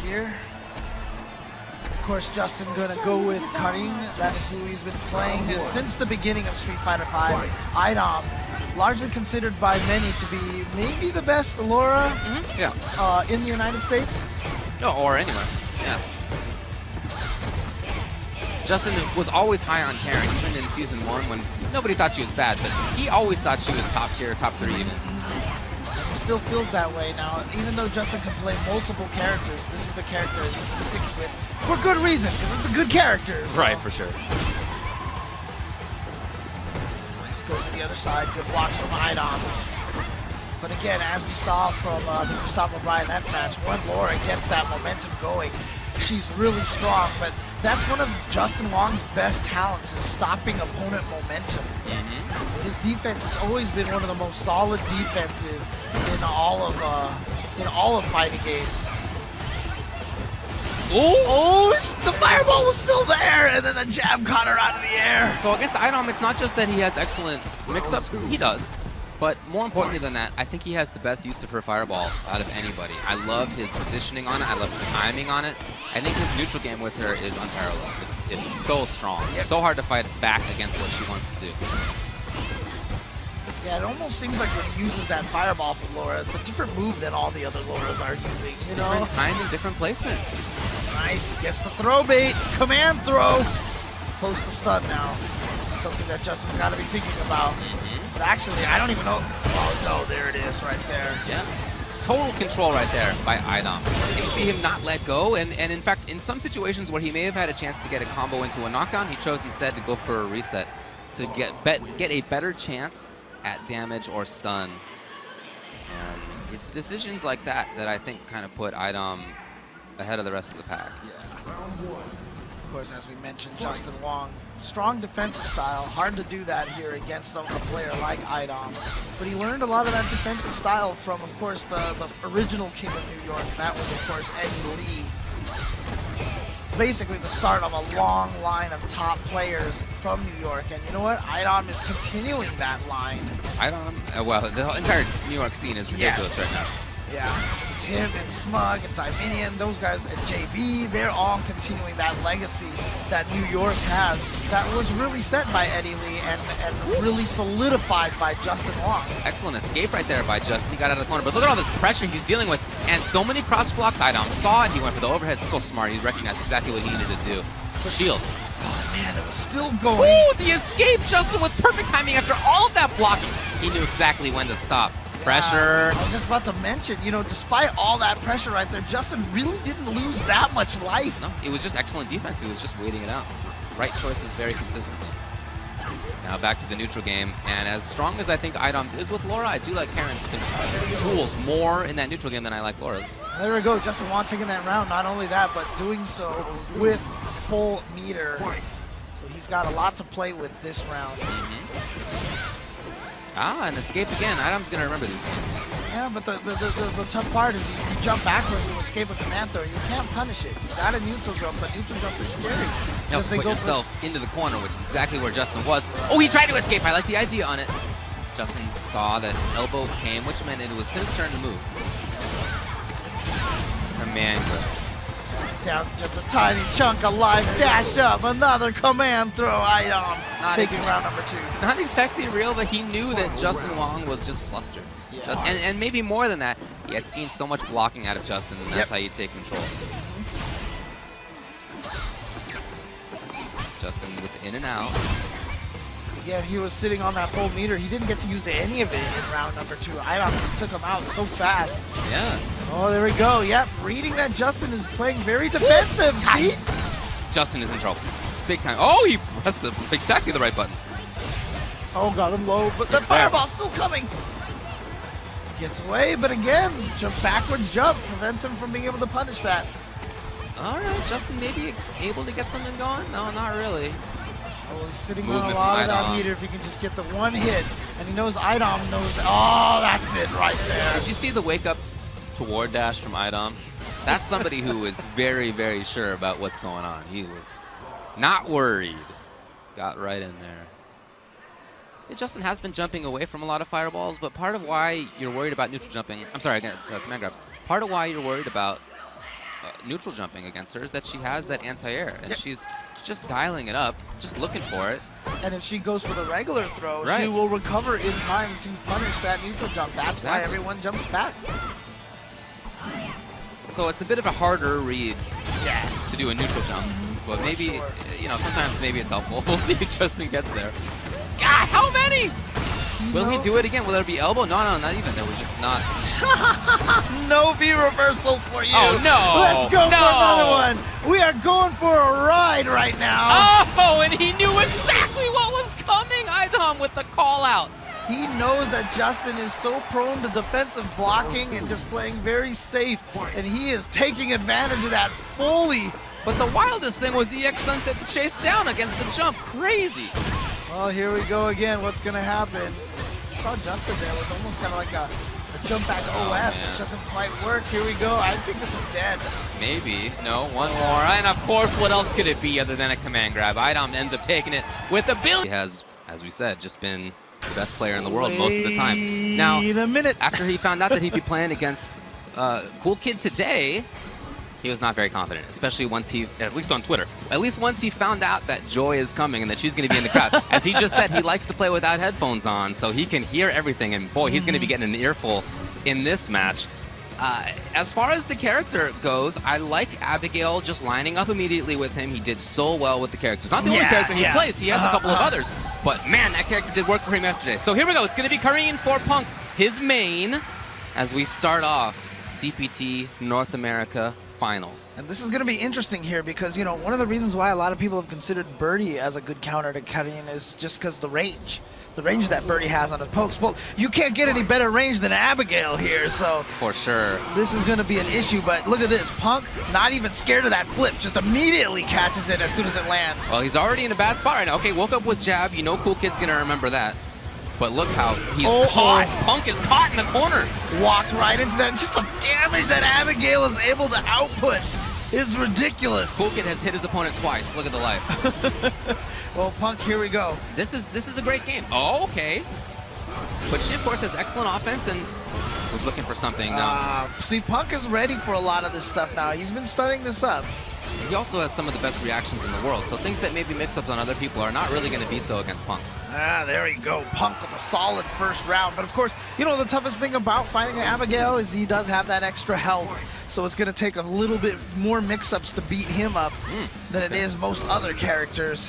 here. Of course, Justin gonna go with cutting. That is who he's been playing since the beginning of Street Fighter V. Idom, largely considered by many to be maybe the best Laura in the United States. No, or anywhere. Yeah. Justin was always high on Karen, even in Season 1 when nobody thought she was bad, but he always thought she was top tier, top 3 even. It still feels that way now. Even though Justin can play multiple characters, this is the character he's sticking with for good reason, because it's a good character. So. Right, for sure. Nice goes to the other side. Good blocks from Idom. But again, as we saw from the Gustavo Bryan F match, when Laura gets that momentum going, she's really strong. But that's one of Justin Wong's best talents, is stopping opponent momentum. His defense has always been one of the most solid defenses in all of fighting games. Oh, the fireball was still there, and then the jab caught her out of the air. So against Idom, it's not just that he has excellent mix-ups, he does. But more importantly than that, I think he has the best use of her fireball out of anybody. I love his positioning on it. I love his timing on it. I think his neutral game with her is unparalleled. It's so strong. It's so hard to fight back against what she wants to do. Yeah, it almost seems like when he uses that fireball from Laura, it's a different move than all the other Lauras are using. You know? Different timing, different placement. Nice. Gets the throw bait. Command throw. Close to stun now. Something that Justin's got to be thinking about. But actually, I don't even know. Oh, no, there it is right there. Yeah. Total control right there by Idom. You can see him not let go, and in fact, in some situations where he may have had a chance to get a combo into a knockdown, he chose instead to go for a reset to get a better chance at damage or stun. It's decisions like that that I think kind of put Idom ahead of the rest of the pack. Yeah. Of course, as we mentioned, Justin Wong, strong defensive style. Hard to do that here against a player like Idom. But he learned a lot of that defensive style from, of course, the original King of New York. That was, of course, Eddie Lee. Basically the start of a long line of top players from New York. And you know what? Idom is continuing that line. Idom, well, the entire New York scene is ridiculous right now. Yeah. Him and Smug and Dominion, those guys, and JB, they're all continuing that legacy that New York has that was really set by Eddie Lee and really solidified by Justin Wong. Excellent escape right there by Justin. He got out of the corner, but look at all this pressure he's dealing with, and so many props blocks. Idom saw it, he went for the overhead. So smart, he recognized exactly what he needed to do. Shield. Oh man, it was still going. Ooh, the escape, Justin, with perfect timing after all of that blocking. He knew exactly when to stop. Pressure. I was just about to mention, you know, despite all that pressure right there, Justin really didn't lose that much life. No, it was just excellent defense. He was just waiting it out. Right choices very consistently. Now back to the neutral game, and as strong as I think Idom's is with Laura, I do like Karen's tools more in that neutral game than I like Laura's. There we go, Justin Wong taking that round. Not only that, but doing so with full meter. So he's got a lot to play with this round. Ah, and escape again. Idom's going to remember these things. Yeah, but the tough part is you jump backwards and escape a command throw. You can't punish it. You got a neutral jump, but neutral jump is scary. You have to put yourself into the corner, which is exactly where Justin was. Oh, he tried to escape. I like the idea on it. Justin saw that elbow came, which meant it was his turn to move. Command grip. Down just a tiny chunk of life, dash up, another command throw. Idom taking round number 2. Not exactly real, but he knew that Justin Wong was just flustered. Yeah. And maybe more than that, he had seen so much blocking out of Justin, and that's how you take control. Justin with in and out. Again, he was sitting on that full meter. He didn't get to use any of it in round number 2. Idom just took him out so fast. Yeah. Oh, there we go. Yep, reading that Justin is playing very defensive. See? Justin is in trouble. Big time. Oh, he pressed exactly the right button. Oh, got him low, but the fireball's still coming. Gets away, but again, backwards jump prevents him from being able to punish that. All right, Justin may be able to get something going. No, not really. Oh, he's sitting on a lot of that meter if he can just get the one hit. And he knows Idom knows. Oh, that's it right there. Did you see the wake up toward dash from Idom? That's somebody who is very, very sure about what's going on. He was not worried. Got right in there. Yeah, Justin has been jumping away from a lot of fireballs, but part of why you're worried about neutral jumping, I'm sorry, again, it's command grabs. Part of why you're worried about neutral jumping against her is that she has that anti-air, and she's just dialing it up, just looking for it. And if she goes for the regular throw, Right. she will recover in time to punish that neutral jump. That's why everyone jumps back. So it's a bit of a harder read Yes. to do a neutral jump, but maybe, sure. you know, sometimes maybe it's helpful. We'll see if Justin gets there. God, how many? Will he do it again? Will there be elbow? No, not even. There was just not. No V reversal for you. Oh, no. Let's go No. for another one. We are going for a ride right now. Oh, and he knew exactly what was coming. Idom with the call out. He knows that Justin is so prone to defensive blocking and just playing very safe, and he is taking advantage of that fully. But the wildest thing was EX Sunset to chase down against the jump. Crazy. Well, here we go again. What's going to happen? I saw Justin there was almost kind of like a jump back OS, man. which doesn't quite work. Here we go. I think this is dead. Maybe. No, one more. And of course, what else could it be other than a command grab? Idom ends up taking it with a billion. He has, as we said, just been the best player in the world most of the time. Now, Wait a minute. after he found out that he'd be playing against Cool Kid today, he was not very confident, especially once he, at least on Twitter, at least once he found out that Joy is coming and that she's going to be in the crowd. As he just said, he likes to play without headphones on, so he can hear everything, and boy, he's going to be getting an earful in this match. As far as the character goes, I like Abigail just lining up immediately with him. He did so well with the characters. Not the only character he plays, he has a couple of others. But man, that character did work for him yesterday. So here we go, it's going to be Kareen for Punk, his main, as we start off CPT North America Finals. And this is going to be interesting here because, you know, one of the reasons why a lot of people have considered Birdie as a good counter to Kareen is just because the range that Birdie has on his pokes. Well, you can't get any better range than Abigail here, so For sure. this is going to be an issue. But look at this, Punk not even scared of that flip, just immediately catches it as soon as it lands. Well, he's already in a bad spot right now. Okay, woke up with jab. You know Cool Kid's going to remember that. But look how he's caught. Punk is caught in the corner. Walked right into that. Just the damage that Abigail is able to output is ridiculous. Cool Kid has hit his opponent twice. Look at the life. Well, Punk, here we go. This is a great game. Oh, okay. But she, of course, has excellent offense and was looking for something. See, Punk is ready for a lot of this stuff now. He's been studying this up. He also has some of the best reactions in the world, so things that maybe mix-ups on other people are not really going to be so against Punk. There you go. Punk with a solid first round. But of course, you know, the toughest thing about fighting Abigail is he does have that extra health. So it's going to take a little bit more mix-ups to beat him up than it is most other characters.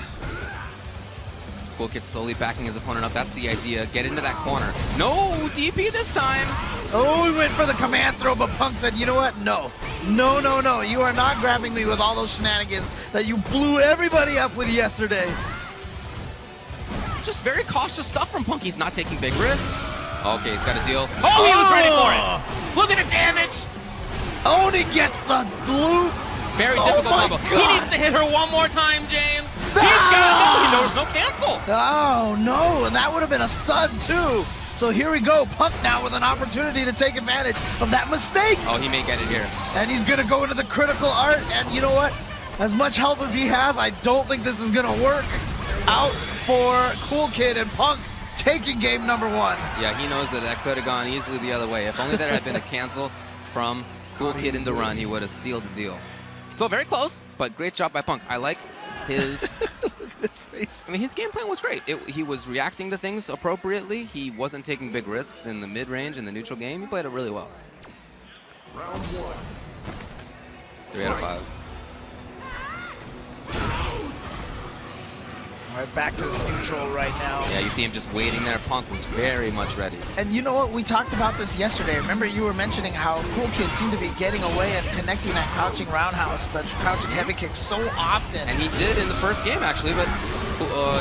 Cool Kid slowly backing his opponent up. That's the idea. Get into that corner. No DP this time. Oh, he went for the command throw, but Punk said, you know what? No. No, no, no. You are not grabbing me with all those shenanigans that you blew everybody up with yesterday. Just very cautious stuff from Punk. He's not taking big risks. Okay, he's got a deal. Oh, he was ready for it. Look at the damage. Oni gets the blue. Very difficult combo. He needs to hit her one more time, James. He's got no. There's no cancel. Oh, no. And that would have been a stud, too. So here we go. Punk now with an opportunity to take advantage of that mistake. Oh, he may get it here. And he's going to go into the critical art. And you know what? As much health as he has, I don't think this is going to work out for Cool Kid, and Punk taking game number one. Yeah, he knows that could have gone easily the other way. If only there had been a cancel from Cool Kid in the run, he would have sealed the deal. So very close, but great job by Punk. I like his... Look at his face. I mean, his game plan was great. He was reacting to things appropriately. He wasn't taking big risks in the mid-range and the neutral game. He played it really well. Round one. 3 out of 5. All right, back to this neutral right now. Yeah, you see him just waiting there. Punk was very much ready. And you know what? We talked about this yesterday. Remember you were mentioning how Cool Kid seemed to be getting away and connecting that crouching roundhouse, that crouching heavy kick so often. And he did in the first game, actually, but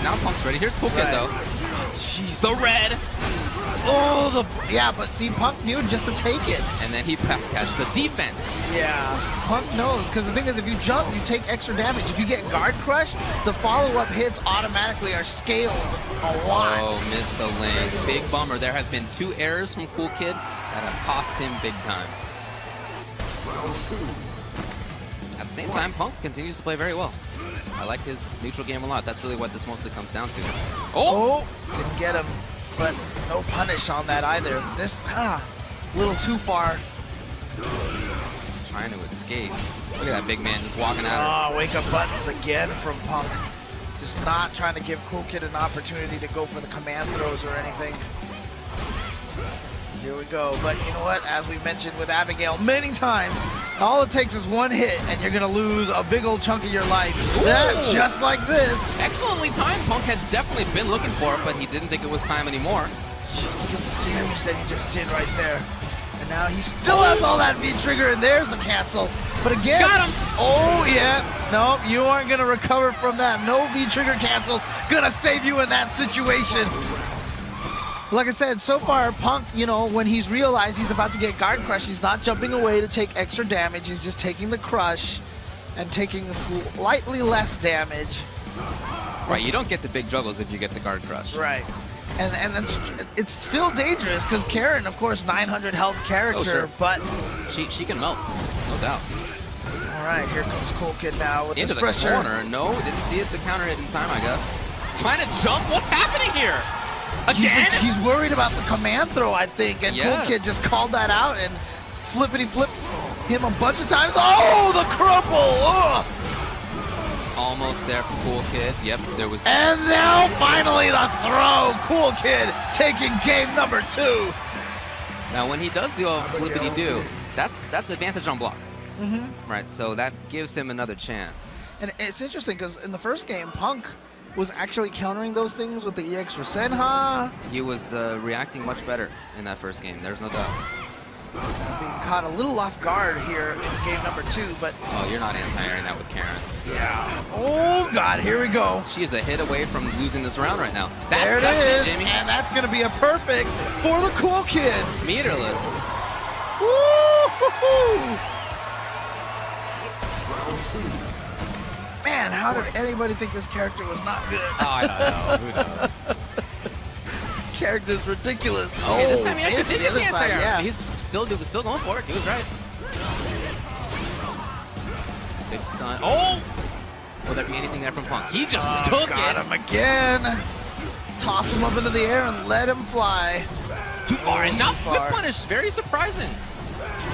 now Punk's ready. Here's Cool Kid, though. Jeez. The red! Oh, yeah, but see, Punk knew just to take it. And then he catch the defense. Yeah, Punk knows, because the thing is, if you jump, you take extra damage. If you get guard crushed, the follow-up hits automatically are scaled a lot. Oh, missed the lane. Big bummer. There have been 2 errors from Cool Kid that have cost him big time. At the same time, Punk continues to play very well. I like his neutral game a lot. That's really what this mostly comes down to. Oh, didn't get him, but no punish on that either. This, little too far. trying to escape. Look at that big man just walking at her. Wake up buttons again from Punk. Just not trying to give Cool Kid an opportunity to go for the command throws or anything. Here we go. But you know what? As we mentioned with Abigail many times, all it takes is one hit and you're going to lose a big old chunk of your life. That's just like this. Excellently timed. Punk had definitely been looking for it, but he didn't think it was time anymore. Just look at the damage that he just did right there. And now he still has all that V-trigger, and there's the cancel. But again, got him. Oh yeah, no, you aren't gonna recover from that. No V-trigger cancels gonna save you in that situation. Like I said, so far, Punk, you know, when he's realized he's about to get guard crush, he's not jumping away to take extra damage. He's just taking the crush and taking slightly less damage. Right, you don't get the big juggles if you get the guard crush. Right. And it's still dangerous because Karen, of course, 900 health character, sure. but she can melt, no doubt. All right, here comes Cool Kid now with Into this the pressure. corner. No, didn't see it. The counter hit in time, I guess. Trying to jump. What's happening here? Again? He's worried about the command throw, I think, and Yes. Cool Kid just called that out and flippity-flipped him a bunch of times. Oh, the crumple! Ugh. Almost there for Cool Kid. Yep, there was. And now, finally, the throw. Cool Kid taking game number 2. Now, when he does the old flippity-do, that's advantage on block. Right, so that gives him another chance. And it's interesting because in the first game, Punk was actually countering those things with the EX for Senha. He was reacting much better in that first game. There's no doubt. Being caught a little off guard here in game number 2, but Oh, you're not anti-airing that with Karen. yeah. Oh God, here we go. She is a hit away from losing this round right now. There it That's is, Jamie. and that's gonna be a perfect for the Cool Kid. Meterless. Woo-hoo-hoo. Man, how did anybody think this character was not good? Oh, I don't know. Who knows? Character's ridiculous. Okay, this time he actually it's did the get other the side, anti-air. yeah. He's still going for it. He was right. Big stun. Oh! Will there be anything there from Punk? He just took Got it. him again. Toss him up into the air and let him fly. Too far. And not Too whip far. punish. Very surprising.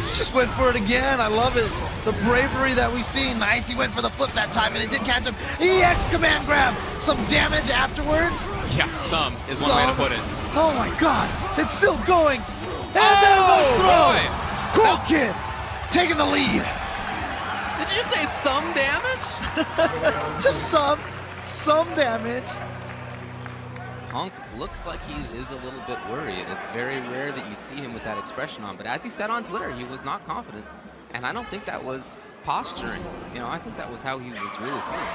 He just went for it again. I love it. The bravery that we've seen. Nice. He went for the flip that time, and it did catch him. EX command grab. Some damage afterwards. Yeah, some is one way to put it. Oh my God. It's still going. And there's the boy. throw. Cool Kid taking the lead. Did you say some damage? Just some damage. Punk looks like he is a little bit worried. It's very rare that you see him with that expression on, but as he said on Twitter, he was not confident. And I don't think that was posturing. You know, I think that was how he was really feeling.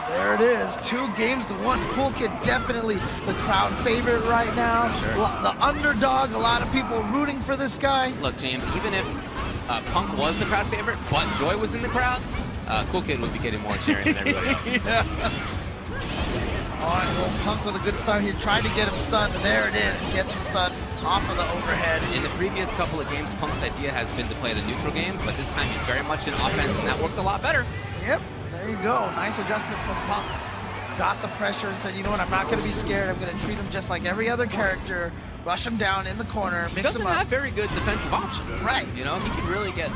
There it is, 2 games to 1. Cool Kid definitely the crowd favorite right now. Sure. The underdog, a lot of people rooting for this guy. Look, James, even if Punk was the crowd favorite, but Joy was in the crowd, Cool Kid would be getting more cheering than everybody else. Yeah. All right, well, Punk with a good start here, tried to get him stunned, and there it is. Gets him stunned off of the overhead. In the previous couple of games, Punk's idea has been to play the neutral game, but this time he's very much in offense, and that worked a lot better. Yep, there you go. Nice adjustment from Punk. Got the pressure and said, you know what, I'm not going to be scared. I'm going to treat him just like every other character. Rush him down in the corner, He mix doesn't him up. have very good defensive options. Right. You know, he can really get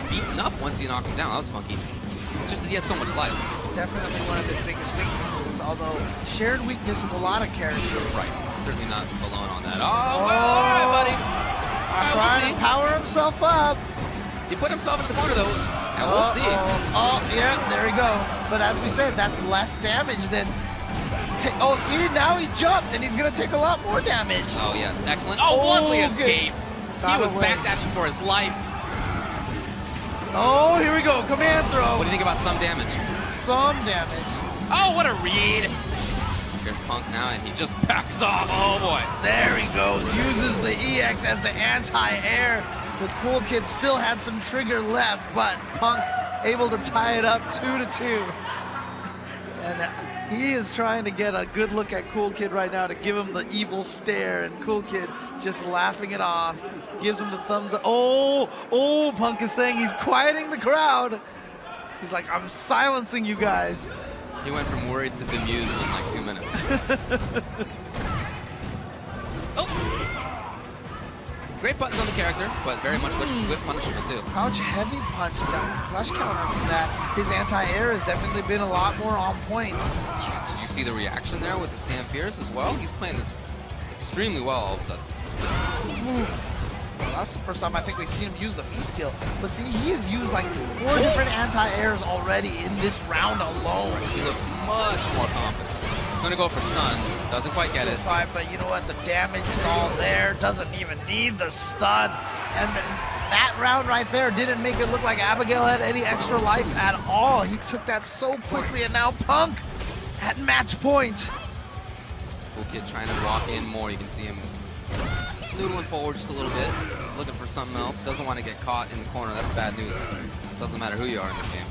beaten up once you knock him down. That was funky. It's just that he has so much life. Definitely one of his biggest weaknesses, although shared weakness with a lot of characters. Right. Certainly not alone on that. Oh, well, all right, buddy. All right, Trying we'll to see. power himself up. He put himself in the corner, though, and we'll see. Oh, yeah, there we go. But as we said, that's less damage than... Oh, see, now he jumped, and he's going to take a lot more damage. Oh, yes. Excellent. Oh, lovely good. escape. Got He was away. backdashing for his life. Oh, here we go. Command throw. What do you think about some damage? Some damage. Oh, what a read. Here's Punk now, and he just backs off. Oh, boy. There he goes. Uses the EX as the anti-air. The Cool Kid still had some trigger left, but Punk able to tie it up 2-2. And he is trying to get a good look at Cool Kid right now to give him the evil stare, and Cool Kid just laughing it off. Gives him the thumbs up. Oh, Punk is saying he's quieting the crowd. He's like, I'm silencing you guys. He went from worried to bemused in like 2 minutes. Oh! Great buttons on the character, but very much whip punishable too. Crouch heavy punch flush counter from that. His anti-air has definitely been a lot more on point. Yeah, did you see the reaction there with the Stampierce as well? He's playing this extremely well all of a sudden. Well, that's the first time I think we've seen him use the V skill. But see, he has used like 4 different anti-airs already in this round alone. He looks much more confident. He's gonna go for stun. Doesn't quite get it. Fine, but you know what? The damage is all there. Doesn't even need the stun. And that round right there didn't make it look like Abigail had any extra life at all. He took that so quickly, and now Punk at match point. Cool Kid trying to walk in more. You can see him noodling forward just a little bit, looking for something else. Doesn't want to get caught in the corner. That's bad news. Doesn't matter who you are in this game.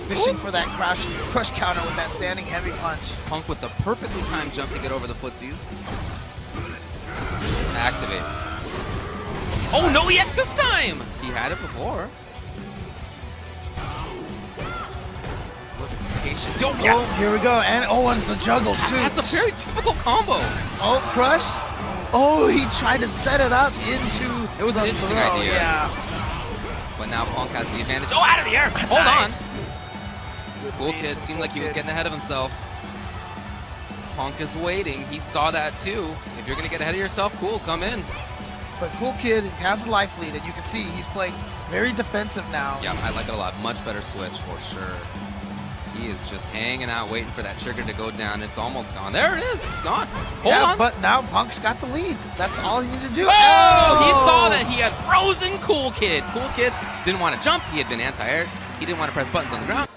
Fishing for that crush counter with that standing heavy punch. Punk with the perfectly timed jump to get over the footsies. Activate. Oh, no EX this time! He had it before. Look at the patience. Oh, yes! Oh, here we go. And Owen's a juggle, too. That's a very typical combo. Oh, crush. Oh, he tried to set it up into It was an interesting idea. Yeah. But now Punk has the advantage. Oh, out of the air! Hold on! Cool Kid seemed like he was getting ahead of himself. Punk is waiting. He saw that too. If you're gonna get ahead of yourself, cool, come in. But Cool Kid has a life lead, and you can see he's playing very defensive now. Yeah, I like it a lot. Much better switch for sure. He is just hanging out, waiting for that trigger to go down. It's almost gone. There it is. It's gone. Hold on. But now Punk's got the lead. That's all he needed to do. Oh! He saw that he had frozen Cool Kid. Cool Kid didn't want to jump. He had been anti-aired. He didn't want to press buttons on the ground.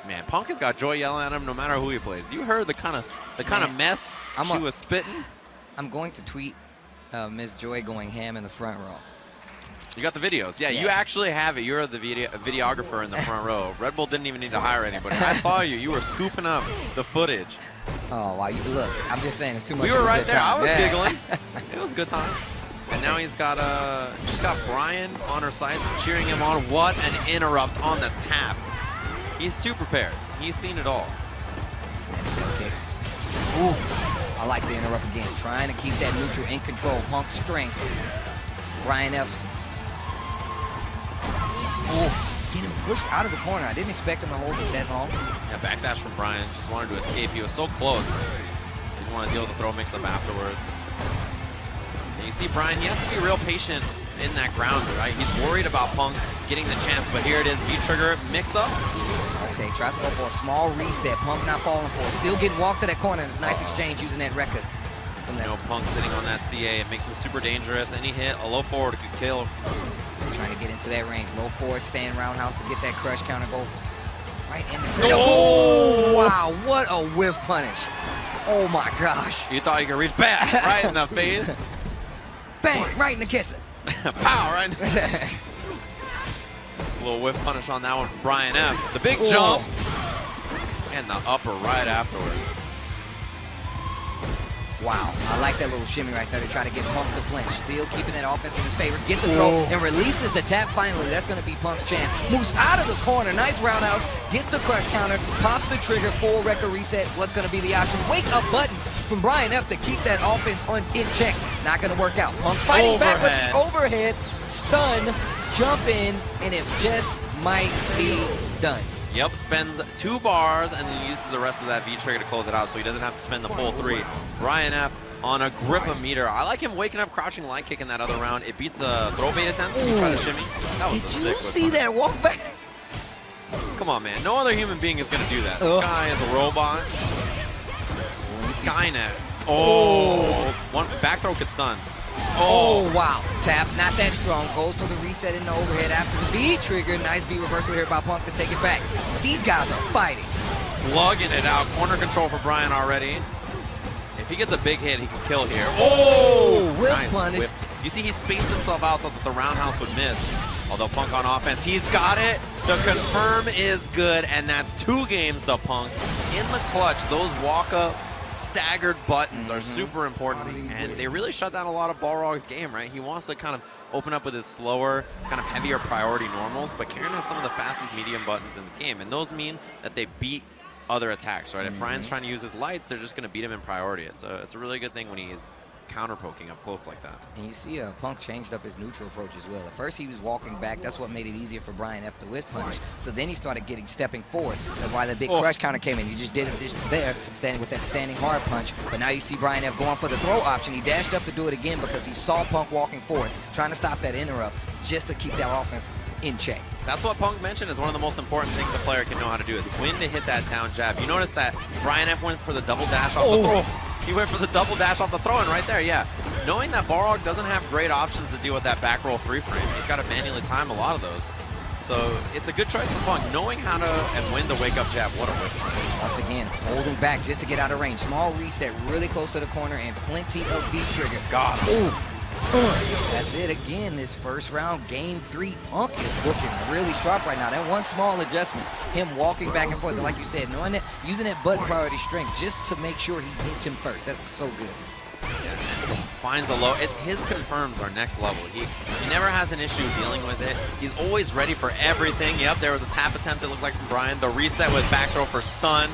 Man, Punk has got Joy yelling at him no matter who he plays. You heard the kind of mess she was spitting. I'm going to tweet Ms. Joy going ham in the front row. You got the videos. Yeah, you actually have it. You're the videographer in the front row. Red Bull didn't even need to hire anybody. I saw you. You were scooping up the footage. Oh, wow. Look, I'm just saying it's too much. We were of a right good there. time. I was giggling. It was a good time. And now she's got Brian on her side, cheering him on. What an interrupt on the tap. He's too prepared. He's seen it all. Okay. Ooh, I like the interrupt again. Trying to keep that neutral in control. Punk's strength. Brian F's. Ooh, getting pushed out of the corner. I didn't expect him to hold it that long. Yeah, backdash from Brian. Just wanted to escape. He was so close. Didn't want to deal with the throw mix-up afterwards. And you see Brian, he has to be real patient in that grounder, right? He's worried about Punk getting the chance, but here it is, V-trigger mix-up. Okay, tries to go for a small reset. Punk not falling for it. Still getting walked to that corner. Nice exchange using that record. You know, Punk sitting on that CA, it makes him super dangerous. Any hit, a low forward could kill. Trying to get into that range. Low forward, stand roundhouse to get that crush counter go right in the Oh! Wow, what a whiff punish. Oh my gosh. You thought you could reach back right in the face. Bang, right in the kiss. Pow, right in the face. A little whiff punish on that one from Brian F. The big jump. And the upper right afterwards. Wow, I like that little shimmy right there to try to get Punk to flinch. Still keeping that offense in his favor. Gets the throw and releases the tap finally. That's going to be Punk's chance. Moves out of the corner. Nice roundhouse. Gets the crush counter. Pops the trigger. Full record reset. What's going to be the option? Wake up buttons from Brian F to keep that offense in check. Not going to work out. Punk fighting back with the overhead. Stun. Jump in. And it just might be done. Yep, spends 2 bars and then uses the rest of that V-trigger to close it out so he doesn't have to spend the full 3. Brian F on a grip-o-meter. I like him waking up, crouching light kick in that other round. It beats a throw bait attempt. He tried to shimmy. That was Did a you sick see whip that walk back? Come on, man. No other human being is going to do that. This guy is a robot. Skynet. Oh. One back throw could stun. Oh, wow. Tap, not that strong. Goes for the reset in the overhead after the V trigger. Nice V reversal here by Punk to take it back. These guys are fighting. Slugging it out. Corner control for Brian already. If he gets a big hit, he can kill here. Oh! Whip Nice punish. whip. You see, he spaced himself out so that the roundhouse would miss. Although Punk on offense, he's got it. The confirm is good, and that's 2 games to Punk. In the clutch, those walk-up staggered buttons are super important, and they really shut down a lot of Balrog's game, right? He wants to kind of open up with his slower, kind of heavier priority normals, but Karen has some of the fastest medium buttons in the game, and those mean that they beat other attacks, right? If Brian's trying to use his lights, they're just going to beat him in priority. It's a really good thing when he's counter poking up close like that. And you see Punk changed up his neutral approach as well. At first he was walking back. That's what made it easier for Brian F to whiff punish. So then he started stepping forward. That's why the big crush counter came in. He just did it just there, standing with that standing hard punch. But now you see Brian F going for the throw option. He dashed up to do it again because he saw Punk walking forward, trying to stop that interrupt just to keep that offense in check. That's what Punk mentioned is one of the most important things a player can know how to do is when to hit that down jab. You notice that Brian F went for the double dash off the throw. He went for the double dash off the throw, and right there, yeah. Knowing that Balrog doesn't have great options to deal with that back roll 3-frame, he's got to manually time a lot of those. So it's a good choice for Punk, knowing how to and when to wake up jab. What a whip. Once again, holding back just to get out of range. Small reset, really close to the corner, and plenty of V-trigger. God. Ooh. That's it again. This first round, game 3, Punk is looking really sharp right now. That one small adjustment, him walking back and forth, and like you said, knowing that, using that butt priority strength just to make sure he hits him first. That's so good. Finds the low. His confirms are next level. He never has an issue dealing with it. He's always ready for everything. Yep, there was a tap attempt that looked like from Brian. The reset with back throw for stun.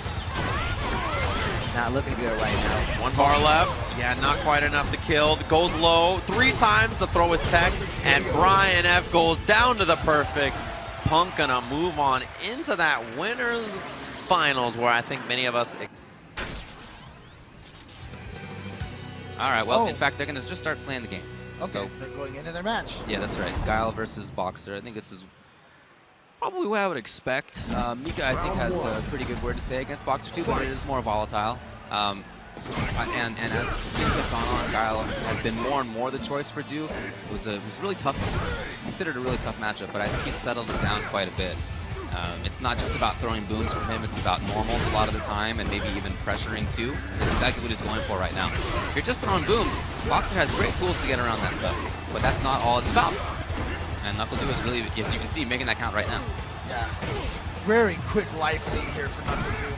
Not looking good right now. 1 bar left. Yeah, not quite enough to kill. Goes low 3 times. The throw is teched. And Brian F goes down to the perfect. Punk gonna move on into that winners finals where I think many of us. All right, well, in fact, they're going to just start playing the game. Okay, So, they're going into their match. yeah, that's right. Guile versus Boxer. I think this is probably what I would expect. Mika, I think, has a pretty good word to say against Boxer too, but it is more volatile. And as things have gone on, Guile has been more and more the choice for Du. It was really tough, considered a really tough matchup, but I think he's settled it down quite a bit. It's not just about throwing booms for him, it's about normals a lot of the time, and maybe even pressuring too. And that's exactly what he's going for right now. If you're just throwing booms, Boxer has great tools to get around that stuff, but that's not all it's about. And NkleDu is really, as you can see, making that count right now. Yeah. Very quick life lead here for NkleDu.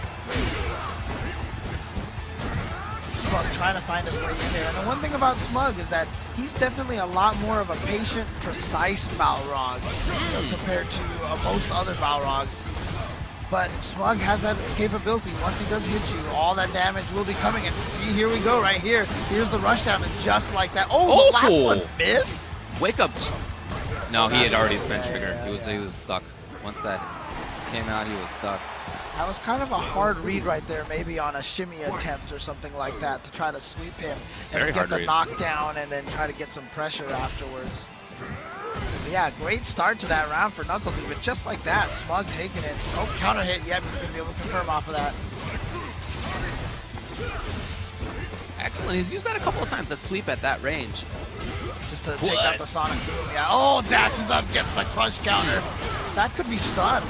Smug trying to find his way in there. And the one thing about Smug is that he's definitely a lot more of a patient, precise Balrog compared to most other Balrogs. But Smug has that capability. Once he does hit you, all that damage will be coming. And see, here we go, right here. Here's the rushdown, and just like that. Oh, the last one missed? Wake up. No, he had already spent trigger. He was stuck. Once that came out, he was stuck. That was kind of a hard read right there, maybe on a shimmy attempt or something like that to try to sweep him and get the knockdown and then try to get some pressure afterwards. But yeah, great start to that round for NkleDu, but just like that, Smug taking it. Oh, counter hit. Yep, he's going to be able to confirm off of that. Excellent. He's used that a couple of times, that sweep at that range. Just to take out the Sonic Boom. Yeah. Oh, dashes up, gets the crush counter. That could be stun.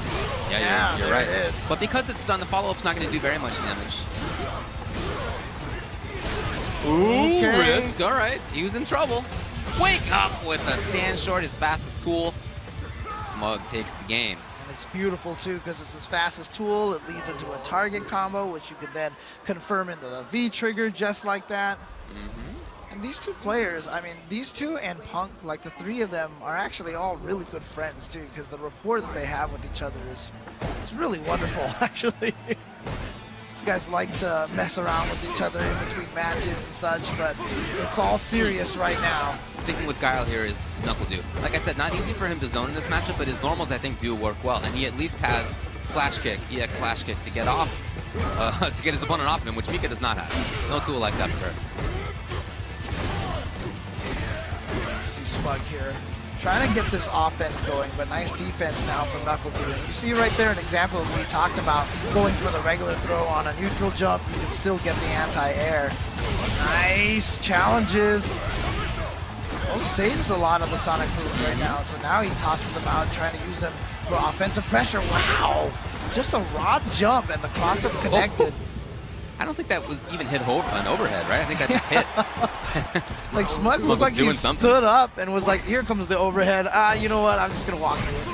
Yeah, you're right. It is. But because it's stun, the follow-up's not going to do very much damage. Ooh, Okay. risk. All right, he was in trouble. Wake up with a stand short, his fastest tool. Smug takes the game. And it's beautiful too because it's his fastest tool. It leads into a target combo, which you can then confirm into the V trigger just like that. And these two players, I mean, these two and Punk, like the three of them, are actually all really good friends too, because the rapport that they have with each other is really wonderful, actually. These guys like to mess around with each other in between matches and such, but it's all serious right now. Sticking with Guile here is NkleDu. Like I said, not easy for him to zone in this matchup, but his normals, I think, do work well. And he at least has Flash Kick, EX Flash Kick, to get off, to get his opponent off him, which Mika does not have. No tool like that for her. See Smug here, trying to get this offense going, but nice defense now from NkleDu. And you see right there an example as we talked about going for the regular throw on a neutral jump, you can still get the anti-air. Nice challenges. Oh, saves a lot of the Sonic moves right now, so now he tosses them out, trying to use them for offensive pressure. Wow! Just a raw jump and the cross-up connected. I don't think that was even hit an overhead, right? I think that just hit. Like Smug looked like he stood up and was like, here comes the overhead. You know what? I'm just going to walk through it.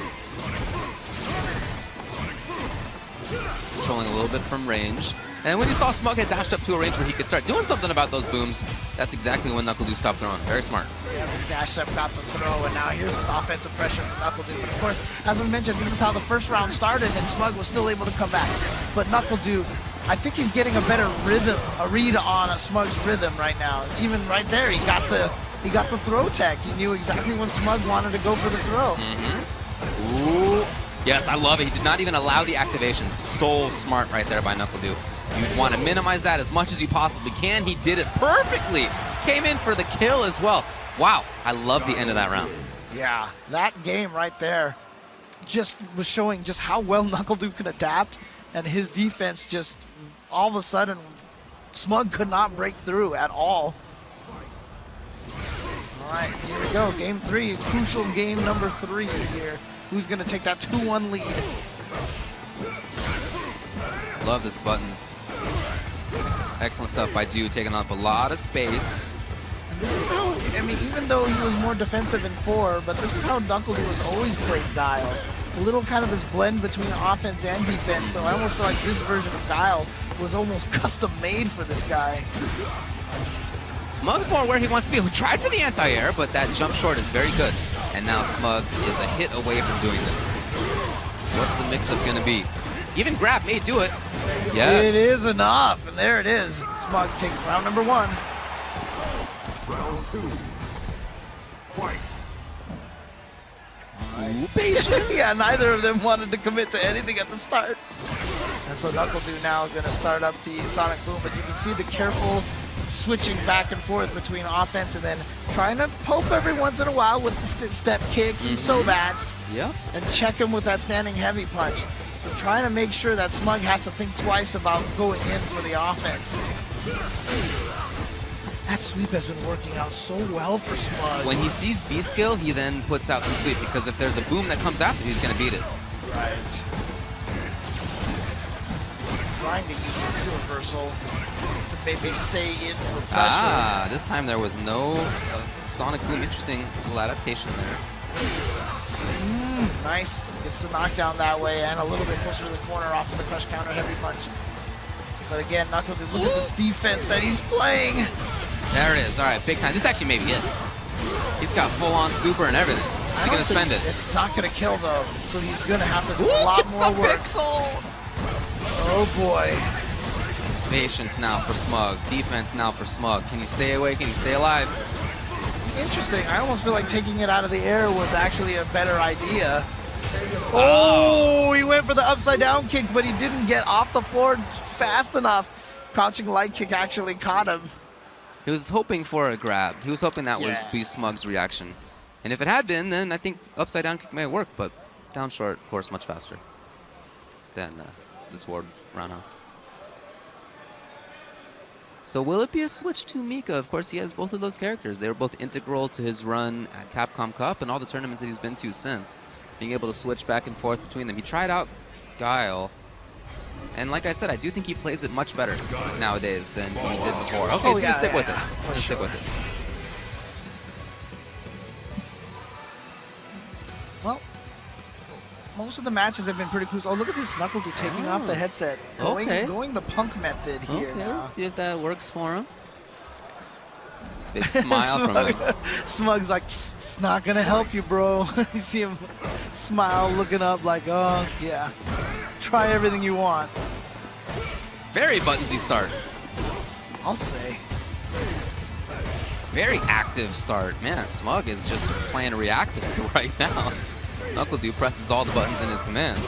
Controlling a little bit from range. And when you saw Smug had dashed up to a range where he could start doing something about those booms, that's exactly when NkleDu stopped throwing. Very smart. Yeah, the dash up got the throw, and now here's this offensive pressure from NkleDu. But of course, as we mentioned, this is how the first round started, and Smug was still able to come back. But NkleDu I think he's getting a better rhythm, a read on Smug's rhythm right now. Even right there, he got the throw tech. He knew exactly when Smug wanted to go for the throw. Ooh. Yes, I love it. He did not even allow the activation. So smart right there by NuckleDu. You'd want to minimize that as much as you possibly can. He did it perfectly. Came in for the kill as well. Wow, I love the end of that round. Yeah, that game right there just was showing just how well NuckleDu can adapt, and his defense just all of a sudden, Smug could not break through at all. All right, here we go. Game 3, crucial game number 3 here. Who's going to take that 2-1 lead? Love this buttons. Excellent stuff by Dude, taking up a lot of space. And this is how, I mean, even though he was more defensive in 4, but this is how NuckleDu was always played Guile. A little kind of this blend between offense and defense, so I almost feel like this version of Guile was almost custom made for this guy. Smug's more where he wants to be. We tried for the anti-air, but that jump short is very good. And now Smug is a hit away from doing this. What's the mix-up going to be? Even grab may do it. Yes. It is enough, and there it is. Smug takes round number 1. Round 2. Fight. Ooh, patience. Yeah, neither of them wanted to commit to anything at the start. And so NuckleDu now is going to start up the Sonic Boom, but you can see the careful switching back and forth between offense and then trying to poke every once in a while with the step kicks and so-bats. Yep. And check him with that standing heavy punch. So trying to make sure that Smug has to think twice about going in for the offense. That sweep has been working out so well for Smug. When he sees V-skill, he then puts out the sweep, because if there's a boom that comes after, he's going to beat it. Right. Trying to use the reversal to maybe stay in for pressure. Ah, this time there was no Sonic Boom. Interesting little adaptation there. Nice. Gets the knockdown that way and a little bit closer to the corner off of the crush counter heavy punch. But again, NuckleDu, look at this defense that he's playing. There it is. All right, big time. This actually may be it. He's got full-on super and everything. He's going to spend it. It's not going to kill, though, so he's going to have to do a lot more work. Pixel. Oh, boy. Patience now for Smug. Defense now for Smug. Can he stay away? Can he stay alive? Interesting. I almost feel like taking it out of the air was actually a better idea. Oh, he went for the upside down kick, but he didn't get off the floor fast enough. Crouching light kick actually caught him. He was hoping for a grab. He was hoping that would be Smug's reaction. And if it had been, then I think upside down kick may have worked, but down short, of course, much faster than the toward roundhouse. So will it be a switch to Mika? Of course, he has both of those characters. They were both integral to his run at Capcom Cup and all the tournaments that he's been to since. Being able to switch back and forth between them. He tried out Guile. And like I said, I do think he plays it much better nowadays than he did before. Okay, he's gonna stick with it. He's gonna stick with it. Well, most of the matches have been pretty cool. Oh, look at this NuckleDu taking off the headset. Going the punk method here now. Let's see if that works for him. Big smile from him. Smug's like, it's not gonna help you, bro. You see him smile, looking up like, oh, yeah. Try everything you want. Very buttonsy start. I'll say. Very active start. Man, Smug is just playing reactive right now. NuckleDu presses all the buttons in his command.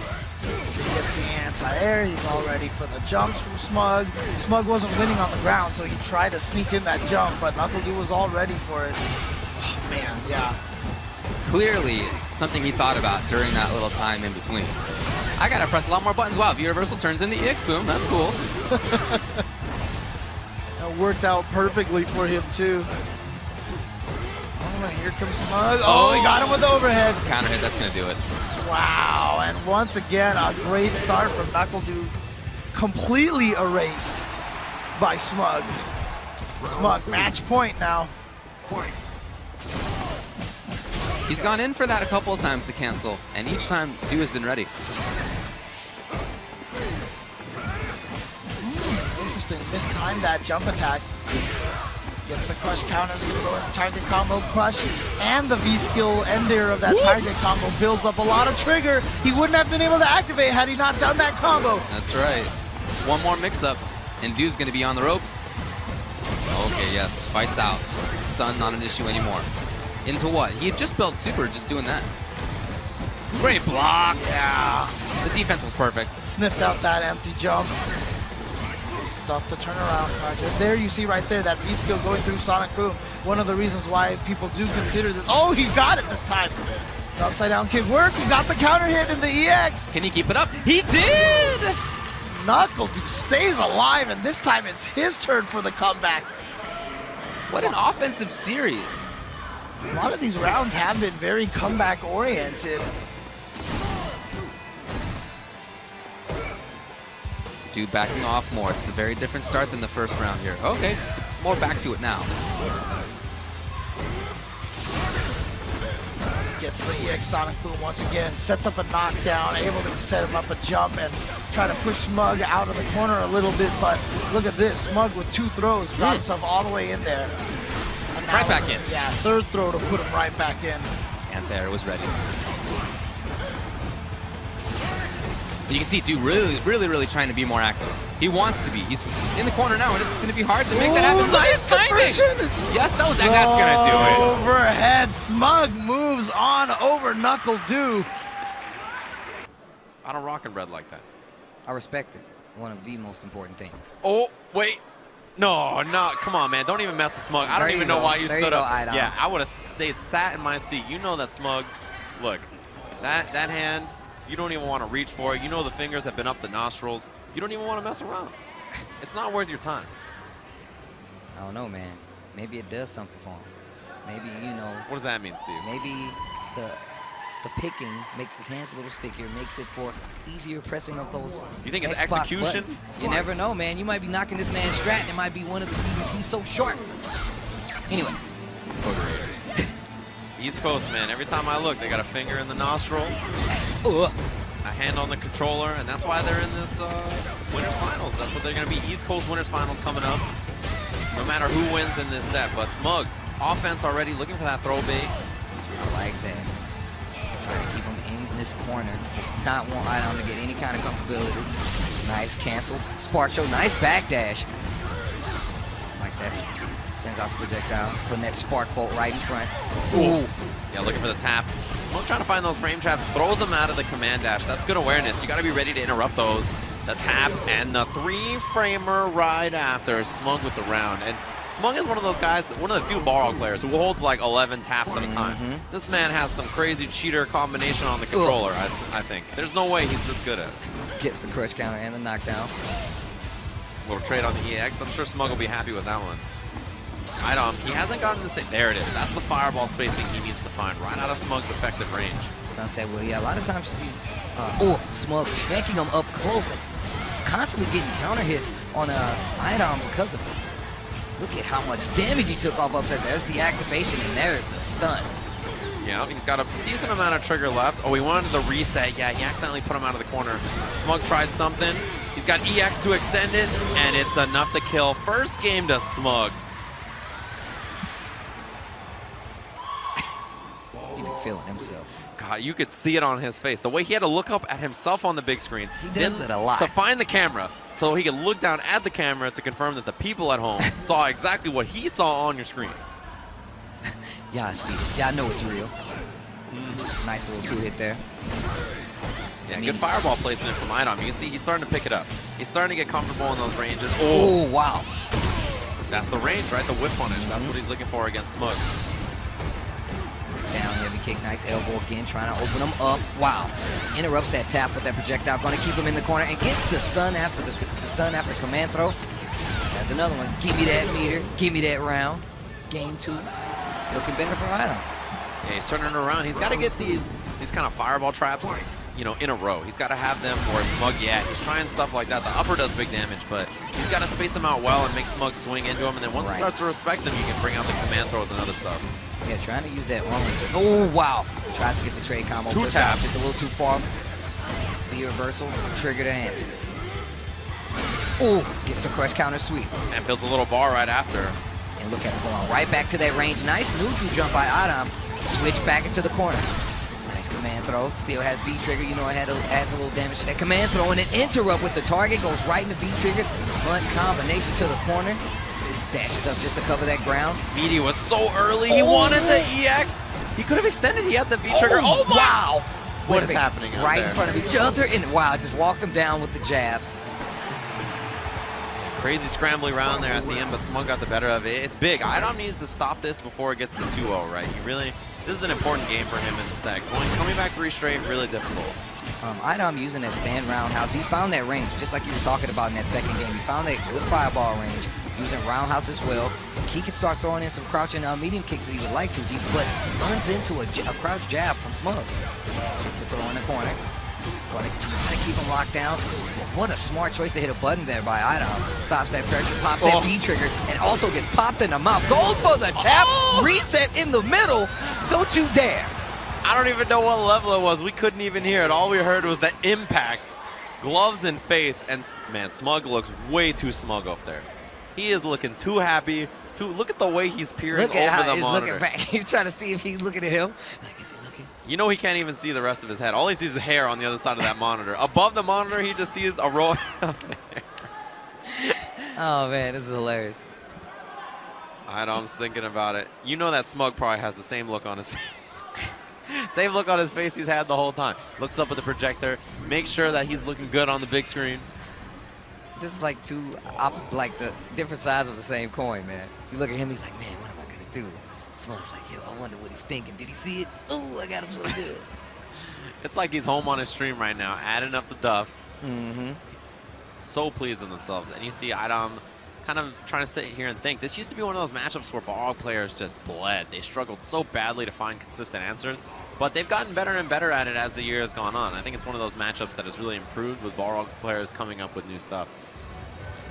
He gets the anti-air. He's all ready for the jumps from Smug. Smug wasn't winning on the ground, so he tried to sneak in that jump, but NuckleDu was all ready for it. Oh, man, yeah. Clearly, something he thought about during that little time in between. I gotta press a lot more buttons. Wow, V-Reversal turns into EX Boom. That's cool. That worked out perfectly for him, too. Oh, here comes Smug. Oh, he got him with the overhead. Counter hit, that's gonna do it. Wow, and once again, a great start from NuckleDu. Completely erased by Smug. Smug, match point now. He's gone in for that a couple of times to cancel, and each time, Du has been ready. Interesting, mistimed that jump attack. Gets the crush counters, gonna go in the target combo, crush, and the V-skill ender of that target combo builds up a lot of trigger. He wouldn't have been able to activate had he not done that combo. That's right. one more mix-up, and Dude's going to be on the ropes. Okay, yes, fights out. Stun not an issue anymore. Into what? He had just built super just doing that. Great block. Yeah. The defense was perfect. Sniffed out that empty jump. Stuff the turnaround punch. And there you see right there that V-skill going through Sonic Boom. One of the reasons why people do consider this. Oh, he got it this time. The upside down kick works. He got the counter hit in the EX. Can he keep it up? He did! Knuckle Dude stays alive, and this time it's his turn for the comeback. What an offensive series. A lot of these rounds have been very comeback oriented. Dude backing off more. It's a very different start than the first round here. Okay, just more back to it now. Gets the EX Sonic Boom once again, sets up a knockdown, able to set him up a jump and try to push Smug out of the corner a little bit, but look at this, Smug with 2 throws, got himself all the way in there. And Right back in. Yeah, 3rd throw to put him right back in. Anti-air was ready. You can see Dude really trying to be more active. He wants to be. He's in the corner now, and it's going to be hard to make that happen. Look at his timing! Yes, that's going to do it. Overhead, Smug moves on over Knuckle Dude. I don't rock and bread like that. I respect it. One of the most important things. Oh, wait. No, come on, man. Don't even mess with Smug. I don't even know why you stood up. Yeah, I would have sat in my seat. You know that Smug, look, that hand, you don't even want to reach for it. You know the fingers have been up the nostrils. You don't even want to mess around. It's not worth your time. I don't know, man. Maybe it does something for him. Maybe, you know. What does that mean, Steve? Maybe the picking makes his hands a little stickier, makes it for easier pressing of those. You think it's Xbox execution? buttons. You never know, man. You might be knocking this man's strat, and it might be one of the reasons he's so short. Anyways. East Coast, man. Every time I look, they got a finger in the nostril, a hand on the controller, and that's why they're in this Winners Finals. That's what they're going to be. East Coast Winners Finals coming up, no matter who wins in this set. But Smug, offense already, looking for that throw bait. I like that. Trying to keep him in this corner. Does not want Idom to get any kind of comfortability. Nice cancels. Spark show. Nice backdash. Like that. Sends out the projectile. Putting that spark bolt right in front. Ooh. Yeah, looking for the tap. Smug trying to find those frame traps. Throws them out of the command dash. That's good awareness. You got to be ready to interrupt those. The tap and the 3-framer right after. Smug with the round. And Smug is one of those guys, one of the few Borrow players who holds like 11 taps at a time. This man has some crazy cheater combination on the controller, I think. There's no way he's this good at it. Gets the crush counter and the knockdown. Little trade on the EX. I'm sure Smug will be happy with that one. Idom, he hasn't gotten the same. There it is. That's the fireball spacing he needs to find right out of Smug's effective range. Sunset, well, yeah, a lot of times you see Smug shanking him up close and constantly getting counter hits on Idom because of it. Look at how much damage he took off up there. There's the activation, and there's the stun. Yeah, he's got a decent amount of trigger left. Oh, he wanted the reset. Yeah, he accidentally put him out of the corner. Smug tried something. He's got EX to extend it, and it's enough to kill. First game to Smug. He been feeling himself. God, you could see it on his face. The way he had to look up at himself on the big screen. He does it a lot. To find the camera, so he could look down at the camera to confirm that the people at home saw exactly what he saw on your screen. Yeah, I see it. Yeah, I know it's real. Nice little 2-hit there. Yeah, good fireball placement from Idom. You can see he's starting to pick it up. He's starting to get comfortable in those ranges. Oh, wow. That's the range, right? The whip punish. That's what he's looking for against Smug. Down heavy kick, nice elbow again, trying to open him up. Wow. Interrupts that tap with that projectile, going to keep him in the corner and gets the stun after the stun after command throw. There's another one. Give me that meter. Give me that round. Game 2. Looking better for Idom. Yeah, he's turning it around. He's got to get these kind of fireball traps, you know, in a row. He's got to have them where Smug, yeah, he's trying stuff like that. The upper does big damage, but he's got to space them out well and make Smug swing into him. And then once he starts to respect them, you can bring out the command throws and other stuff. Yeah, trying to use that armor. Oh, wow. Tries to get the trade combo. 2 taps. Just a little too far. The reversal. Trigger to answer. Oh, gets the crush counter sweep. And builds a little bar right after. And look at it going right back to that range. Nice neutral jump by Idom. Switch back into the corner. Nice Nice command throw. Still has V-trigger. You know, it adds a little damage to that command throw. And an interrupt with the target. Goes right into V-trigger. Punch combination to the corner. Dashes up just to cover that ground. Meaty was so early. He wanted the EX. He could have extended. He had the V-trigger. Oh, my. Wow. What is happening out right there? in front of each other. And wow, just walked them down with the jabs. Crazy scrambling around there at the end, but Smug got the better of it. It's big. Idom needs to stop this before it gets to 2-0, right? This is an important game for him in the set. Coming back 3 straight, really difficult. Idom using that stand roundhouse. He's found that range, just like you were talking about in that second game. He found that good fireball range, using roundhouse as well. He can start throwing in some crouching medium kicks that he would like to, but runs into a crouch jab from Smug. Gets the throw in the corner. Gonna try to keep him locked down. What a smart choice to hit a button there by Idom. Stops that pressure, pops that V-trigger, and also gets popped in the mouth. Goes for the tap, reset in the middle. Don't you dare. I don't even know what level it was. We couldn't even hear it. All we heard was the impact. Gloves in face, and man, Smug looks way too smug up there. He is looking too happy. Look at the way he's peering Look at over how the he's monitor. looking back. He's trying to see if he's looking at him. Like, is he looking? You know he can't even see the rest of his head. All he sees is hair on the other side of that monitor. Above the monitor, he just sees a row of hair. Oh, man, this is hilarious. Idom's thinking about it. You know that Smug probably has the same look on his face. Same look on his face he's had the whole time. Looks up at the projector, makes sure that he's looking good on the big screen. This is like two opposite, like the different sides of the same coin, man. You look at him, he's like, man, what am I gonna do? Smug's like, yo, I wonder what he's thinking. Did he see it? Ooh, I got him so good. It's like he's home on his stream right now, adding up the duffs. Mm-hmm. So pleased with themselves. And you see Idom kind of trying to sit here and think. This used to be one of those matchups where Balrog players just bled. They struggled so badly to find consistent answers, but they've gotten better and better at it as the year has gone on. I think it's one of those matchups that has really improved with Balrog's players coming up with new stuff.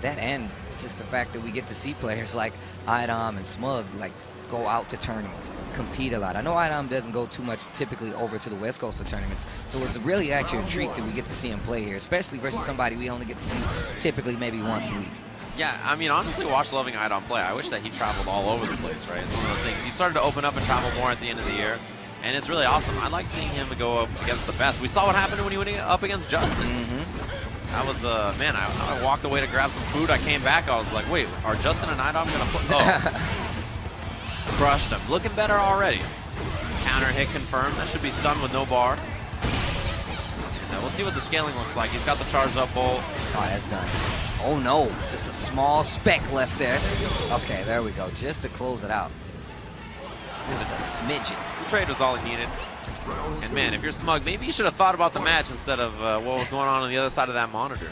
That and just the fact that we get to see players like Idom and Smug like go out to tournaments, compete a lot. I know Idom doesn't go too much typically over to the West Coast for tournaments, so it's really actually a treat that we get to see him play here, especially versus somebody we only get to see typically maybe once a week. Yeah, I mean, honestly, watch loving Idom play. I wish that he traveled all over the place, right? It's one of those things. He started to open up and travel more at the end of the year, and it's really awesome. I like seeing him go up against the best. We saw what happened when he went up against Justin. That was, man, I walked away to grab some food. I came back. I was like, wait, are Justin and Idom going to put... Oh. Crushed him. Looking better already. Counter hit confirmed. That should be stunned with no bar. And we'll see what the scaling looks like. He's got the charged up bolt. Oh, that's done. Oh, no. Just a small speck left there. Okay, there we go. Just to close it out. Just a smidgen. The trade was all he needed. And man, if you're Smug, maybe you should have thought about the match instead of what was going on the other side of that monitor.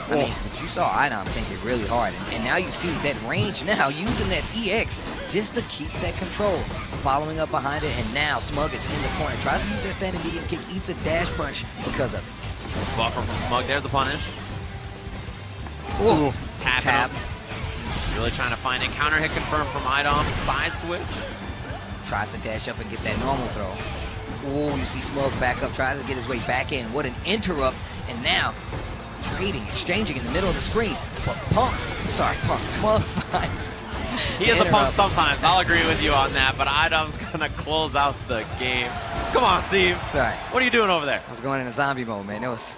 I mean, but you saw Idom thinking really hard, and now you see that range now, using that EX just to keep that control. Following up behind it, and now Smug is in the corner. Tries to use that standing medium kick, eats a dash punch because of it. Buffer from Smug, there's a punish. Ooh, Tap. Really trying to find it. Counter hit confirmed from Idom. Side switch. Tries to dash up and get that normal throw. Ooh, you see Smug back up, tries to get his way back in. What an interrupt, and now trading, exchanging in the middle of the screen. But Smug finds. He is a punk sometimes. I'll agree with you on that, but Idom's going to close out the game. Come on, Steve. Sorry. What are you doing over there? I was going in a zombie mode, man. It was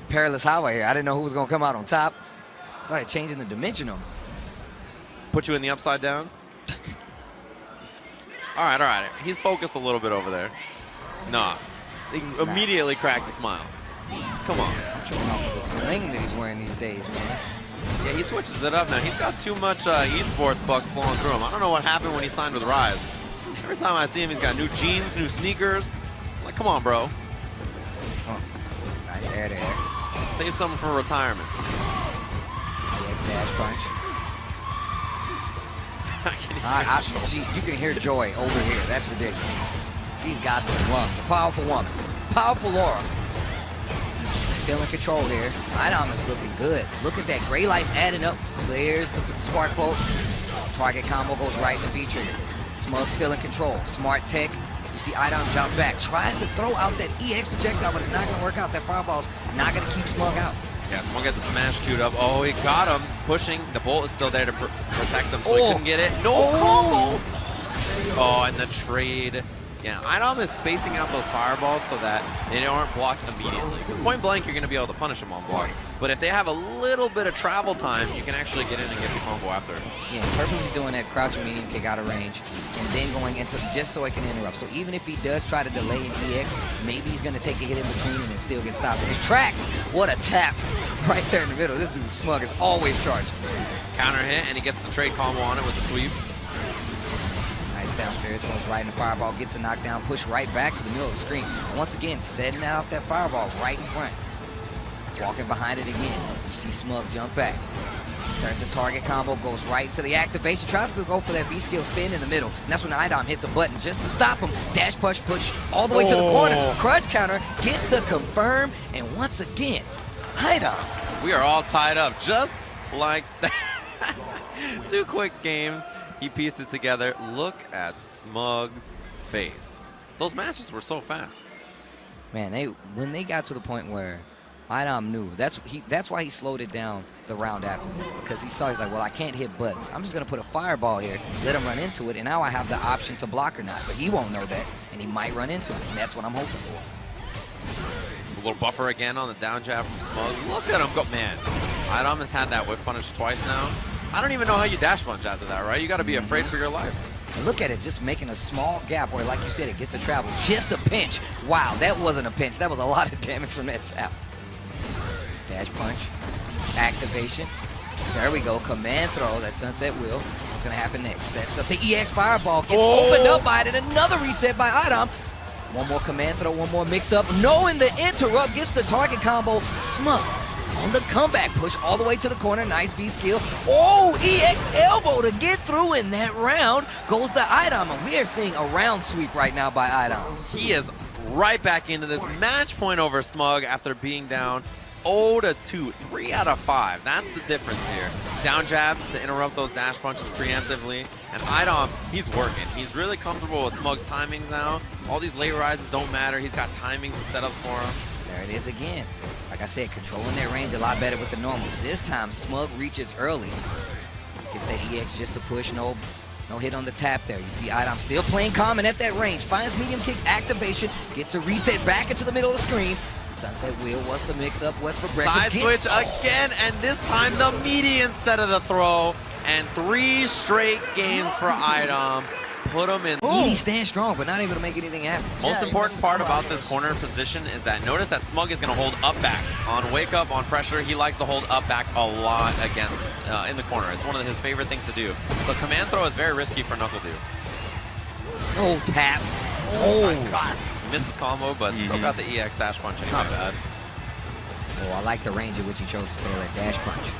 perilous highway here. I didn't know who was going to come out on top. Started changing the dimension on him. Put you in the upside down? All right. He's focused a little bit over there. Nah. He immediately cracked the smile. Come on. I'm showing off this bling that he's wearing these days, man. Yeah, he switches it up now. He's got too much esports bucks flowing through him. I don't know what happened when he signed with Rise. Every time I see him, he's got new jeans, new sneakers. I'm like, come on, bro. Oh, nice air to air. Save something for retirement. Dash punch. You can hear Joy over here. That's ridiculous. She's got some lungs. A powerful woman. Powerful aura. Still in control here. Idom is looking good. Look at that gray light adding up. Clears the spark bolt. Target combo goes right in the V-trigger. Smug still in control. Smart tech. You see Idom jump back. Tries to throw out that EX projectile, but it's not going to work out. That fireball's not going to keep Smug out. Yeah, Smug got the smash queued up. Oh, he got him. Pushing. The bolt is still there to protect him, so he couldn't get it. No combo. Oh, and the trade Yeah, Idom is spacing out those fireballs so that they aren't blocked immediately. Point blank, you're going to be able to punish them on block. But if they have a little bit of travel time, you can actually get in and get the combo after. Yeah, purposely doing that crouching medium kick out of range and then going into just so it can interrupt. So even if he does try to delay an EX, maybe he's going to take a hit in between and then still get stopped. His tracks, what a tap right there in the middle. This dude Smug is always charging. Counter hit, and he gets the trade combo on it with the sweep. Nice down Fierce, goes right in the fireball, gets a knockdown, push right back to the middle of the screen. And once again, setting out that fireball right in front. Walking behind it again. You see Smug jump back. Turns the target combo, goes right to the activation, tries to go for that V-skill spin in the middle. And that's when Idom hits a button just to stop him. Dash push all the way to the corner. Crush counter, gets the confirm, and once again, Idom. We are all tied up just like that. 2 quick games. He pieced it together. Look at Smug's face. Those matches were so fast. Man, when they got to the point where Idom knew, that's why he slowed it down the round after that, because he saw, he's like, well, I can't hit buttons. I'm just going to put a fireball here, let him run into it, and now I have the option to block or not. But he won't know that, and he might run into it, and that's what I'm hoping for. A little buffer again on the down jab from Smug. Look at him go. Man, Idom has had that whip punish twice now. I don't even know how you dash punch after that, right? You got to be afraid for your life. And look at it, just making a small gap where, like you said, it gets to travel. Just a pinch. Wow, that wasn't a pinch. That was a lot of damage from that tap. Dash punch, activation. There we go, command throw, that sunset wheel. What's gonna happen next? Sets up the EX fireball, gets opened up by it, and another reset by Idom. One more command throw, one more mix up. Knowing the interrupt, gets the target combo. Smug on the comeback push all the way to the corner. Nice V-skill. Oh, EX elbow to get through in that round. Goes to Idom, and we are seeing a round sweep right now by Idom. He is right back into this match point over Smug after being down 0-2, 3 out of 5. That's the difference here. Down jabs to interrupt those dash punches preemptively. And Idom, he's working. He's really comfortable with Smug's timings now. All these late rises don't matter. He's got timings and setups for him. There it is again. Like I said, controlling that range a lot better with the normals. This time, Smug reaches early. Gets that EX just to push. No hit on the tap there. You see Idom still playing common at that range. Finds medium kick activation. Gets a reset back into the middle of the screen. Sunset wheel, what's the mix-up? What's for breakfast? Side switch again, and this time the meaty instead of the throw. And 3 straight games for Idom. Put him in. Meaty stands strong, but not able to make anything happen. Most important part about this corner position is that notice that Smug is going to hold up back. On wake up, on pressure, he likes to hold up back a lot against in the corner. It's one of his favorite things to do. So command throw is very risky for NuckleDu. Oh, tap. Oh my God. Missed his combo, but still got the EX dash punch anyway. Not bad. Oh, I like the range at which he chose to throw that dash punch.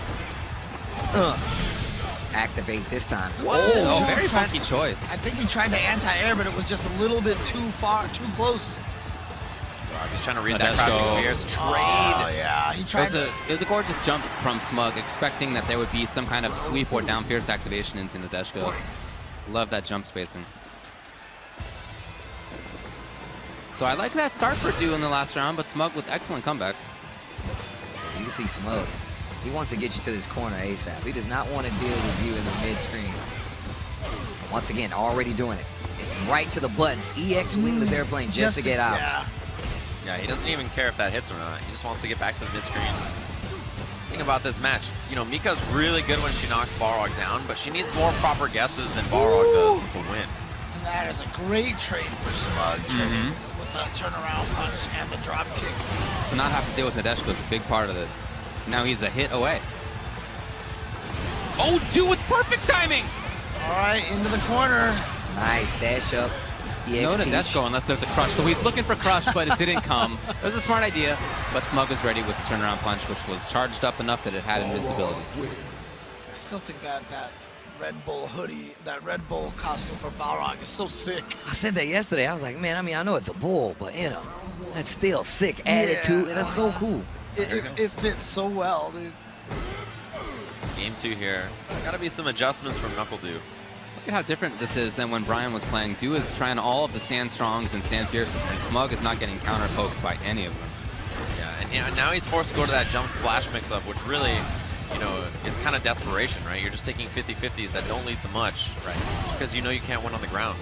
Activate this time. Oh, very funky choice. I think he tried to anti-air, but it was just a little bit too far, too close. He's trying to read Let that us crouching go. fierce trade. Oh, yeah, he tried It was a gorgeous jump from Smug, expecting that there would be some kind of sweep or down fierce activation into Nadeshko. Love that jump spacing. So I like that start for Du in the last round, but Smug with excellent comeback. You can see Smug. He wants to get you to this corner ASAP. He does not want to deal with you in the mid-screen. Once again, already doing it. Right to the buttons. EX wingless airplane just to get out. Yeah, he doesn't even care if that hits or not. He just wants to get back to the mid-screen. Thing about this match, you know, Mika's really good when she knocks Balrog down, but she needs more proper guesses than Balrog does to win. And that is a great trade for Smug, trading with the turnaround punch and the drop kick. To not have to deal with Nadeshko is a big part of this. Now he's a hit away. Oh, Du with perfect timing! All right, into the corner. Nice dash up. No Nadeshko unless there's a crush. So he's looking for crush, but it didn't come. It was a smart idea, but Smug was ready with the turnaround punch, which was charged up enough that it had invincibility. I still think that Red Bull hoodie, that Red Bull costume for Balrog is so sick. I said that yesterday. I was like, man, I mean, I know it's a bull, but, you know, that's still sick. Added to it. That's so cool. It fits so well, dude. Game 2 here. Gotta be some adjustments from NuckleDu. Look at how different this is than when Brian was playing. Du is trying all of the stand strongs and stand fierces, and Smug is not getting counter poked by any of them. Yeah, and now he's forced to go to that jump splash mix-up, which really, you know, is kind of desperation, right? You're just taking 50-50s that don't lead to much, right? Because you know you can't win on the ground.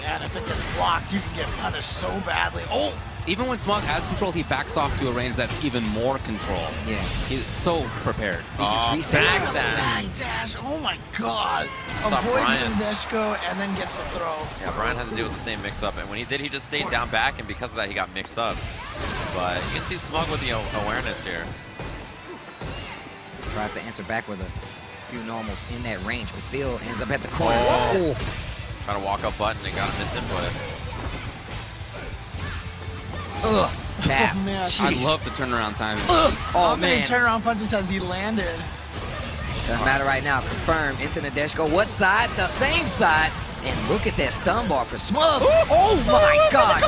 And if it gets blocked, you can get punished so badly. Oh! Even when Smug has control, he backs off to a range that's even more control. Yeah. He's so prepared. He just resets. back Back dash. Oh my god. Saw Avoids Brian. the Nadeshiko and then gets the throw. Yeah, Brian had to deal with the same mix-up, and when he did, he just stayed down back, and because of that, he got mixed up. But you can see Smug with the awareness here. Tries to answer back with a few normals in that range, but still ends up at the corner. Oh. Got a walk-up button and got a misinput. Ugh. Tap. Oh, man. I love the turnaround timing. Oh, many man. turnaround punches has he landed? Doesn't matter right now. Confirmed into Nadeshiko. What side? The same side. And look at that stun bar for Smug. Oh my god.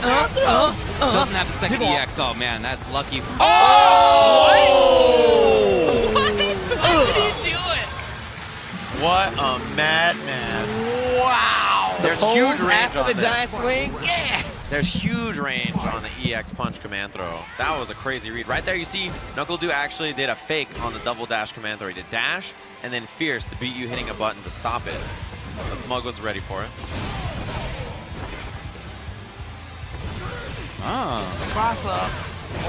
Doesn't have the second EX. Oh man, that's lucky. Oh! What? How did he do it? What a madman. Wow. There's Pose huge range after on the this. giant swing. Yeah. There's huge range on the EX punch command throw. That was a crazy read. Right there you see NuckleDu actually did a fake on the double dash command throw. He did dash and then fierce to beat you hitting a button to stop it. But Smug was ready for it. Oh. It's the cross up.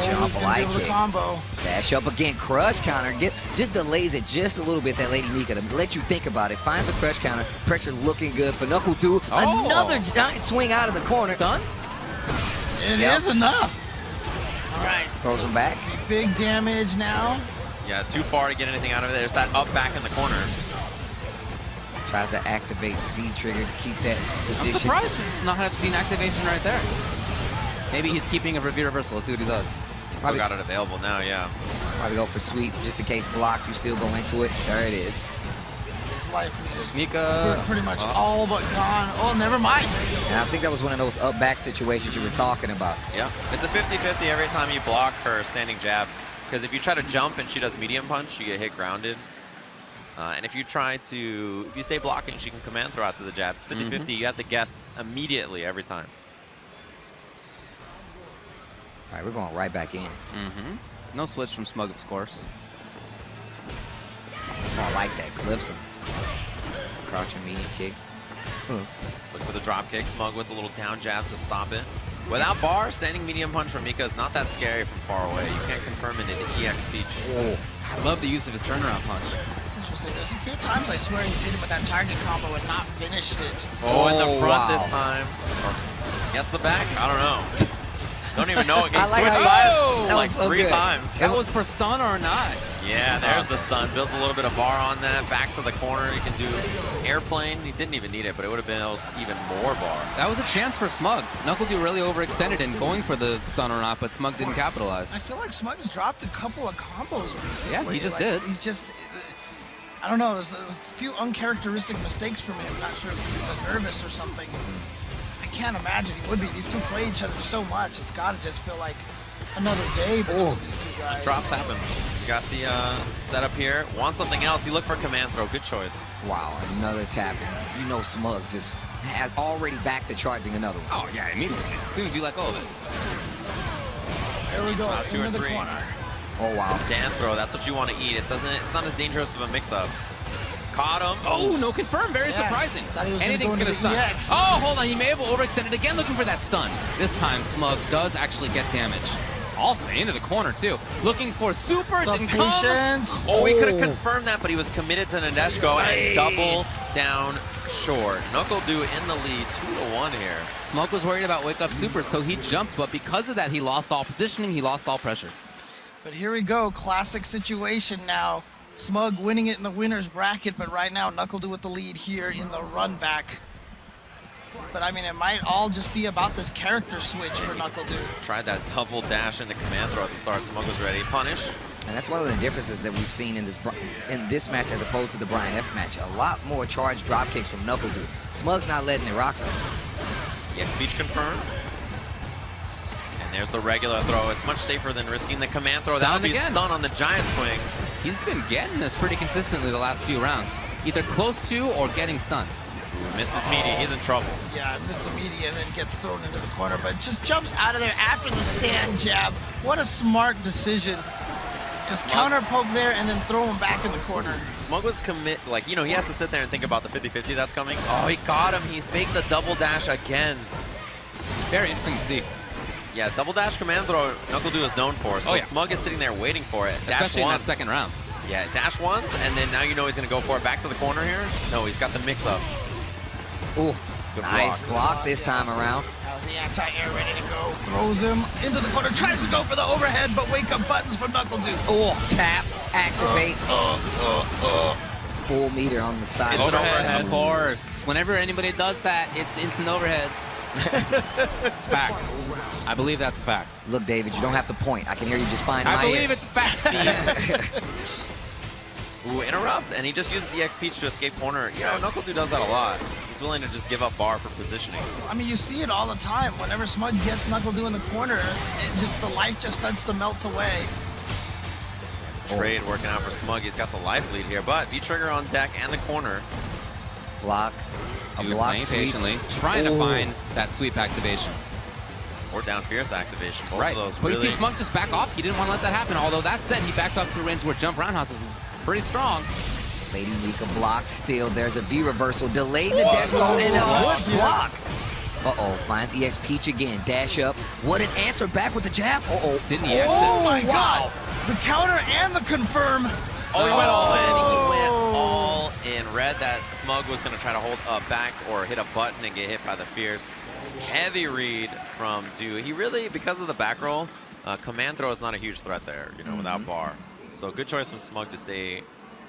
Jump like the it. combo. Dash up again, crush counter. Just delays it just a little bit, that Lady Mika, to let you think about it. Finds a crush counter. Pressure looking good for NuckleDu. Oh. Another giant swing out of the corner. Stun? It Yep. is enough. All right. Throws him back. Big damage now. Yeah, too far to get anything out of it. There's that up back in the corner. Tries to activate V trigger to keep that position. I'm surprised he's not have seen activation right there. Maybe he's keeping a review reversal. Let's see what he does. Still Probably- got it available now, yeah. Probably go for sweep, just in case blocked. You still go into it. There it is. His life is Mika. pretty much all but gone. Oh, never mind. And I think that was one of those up-back situations you were talking about. Yeah, it's a 50-50 every time you block her standing jab. Because if you try to jump and she does medium punch, you get hit grounded. And if you stay blocking, she can command throw out to the jab. It's 50-50. You have to guess immediately every time. All right, we're going right back in. No switch from Smug, of course. Oh, I like that. Clips him. Crouching medium kick. Look for the drop kick. Smug with a little down jab to stop it. Without bar, standing medium punch from Mika is not that scary from far away. You can't confirm it in the EX Peach. I love the use of his turnaround punch. It's interesting. There's a few times I swear he's hit him with that target combo and not finished it. Oh, in the front wow. this time. Or, yes, the back? I don't know. Don't even know. He I like switched how- sides That like was so 3 good. times. That was for stun or not? Yeah, there's the stun. Builds a little bit of bar on that. Back to the corner. He can do airplane. He didn't even need it, but it would have been even more bar. That was a chance for Smug. NuckleDu really overextended in going for the stun or not, but Smug didn't capitalize. I feel like Smug's dropped a couple of combos recently. Yeah, he just Like, did. He's just, I don't know, there's a few uncharacteristic mistakes from him. Not sure if he's nervous or something. I can't imagine he would be. These two play each other so much. It's got to just feel like another day between these two guys. Drops happen. You got the setup here. Want something else? You look for command throw. Good choice. Wow, another tap. You know Smugs just has already back to charging another one. Oh, yeah, immediately. As soon as you let go of it. There we go, about 2 or into the 3. corner. Oh, wow. Dan throw. That's what you want to eat. It's not as dangerous of a mix-up. Caught him. Oh, no confirm. Very Yeah, surprising. thought he was gonna Anything's go going to into the stun. EX. Oh, hold on. He may have overextended again looking for that stun. This time, Smug does actually get damage. Also into the corner, too. Looking for super. The Didn't come. patience. Oh, he could have confirmed that, but he was committed to Nadeshiko and double down short. NuckleDu in the lead, 2-1 here. Smug was worried about wake up super, so he jumped, but because of that, he lost all positioning. He lost all pressure. But here we go, classic situation now. Smug winning it in the winner's bracket, but right now NuckleDu with the lead here in the run back. But I mean, it might all just be about this character switch for NuckleDu. Tried that double dash into command throw at the start. Smug was ready. Punish. And that's one of the differences that we've seen in this match as opposed to the Brian F match. A lot more charged drop kicks from NuckleDu. Smug's not letting it rock though. Yes, speech confirmed. And there's the regular throw. It's much safer than risking the command throw. That'll be again. stun on the giant swing. He's been getting this pretty consistently the last few rounds. Either close to or getting stunned. Ooh, missed his meaty. He's in trouble. Yeah, missed the media and then gets thrown into the corner, but just jumps out of there after the stand jab. What a smart decision. Just counter poke there and then throw him back in the corner. Smug was like, you know, he has to sit there and think about the 50-50 that's coming. Oh, he got him. He faked the double dash again. Very interesting to see. Yeah, double dash command throw NuckleDu is known for. So Oh, yeah. Smug is sitting there waiting for it. Dash Especially in that once. second round. Yeah, dash once, and then now you know he's going to go for it. Back to the corner here. No, he's got the mix-up. Ooh, Good nice block. block this time around. How's the anti-air ready to go? Throws him into the corner, tries to go for the overhead, but wake-up buttons from NuckleDu. Oh, tap, activate. Full meter on the side. It's Overhead, of course. Whenever anybody does that, it's instant overhead. Fact. I believe that's a fact. Look, David, you don't have to point. I can hear you just fine in I my believe ears. it's fact, Steve. Ooh, interrupt, and he just uses the X Peach to escape corner. You know, NuckleDu does that a lot. He's willing to just give up bar for positioning. I mean, you see it all the time. Whenever Smug gets NuckleDu in the corner, the life just starts to melt away. Trade working out for Smug. He's got the life lead here, but V-trigger on deck and the corner. Block. A Dude, block playing sweep. patiently, trying to Ooh. find that sweep activation. Or down fierce activation. Both Right. of those But really... you see Smug just back off. He didn't want to let that happen. Although that said, he backed up to a range where jump roundhouse is pretty strong. Lady Mika blocks still. There's a V reversal. Delayed the dash go and a good block. Uh-oh, finds EX Peach again. Dash up. What an answer back with the jab. Uh-oh. Didn't he exit? Oh my god! The counter and the confirm. Oh, he went all in. He went all in. Read that Smug was going to try to hold a back or hit a button and get hit by the fierce. Heavy read from Du. He really, because of the back roll, command throw is not a huge threat there, you know, without bar. So good choice from Smug to stay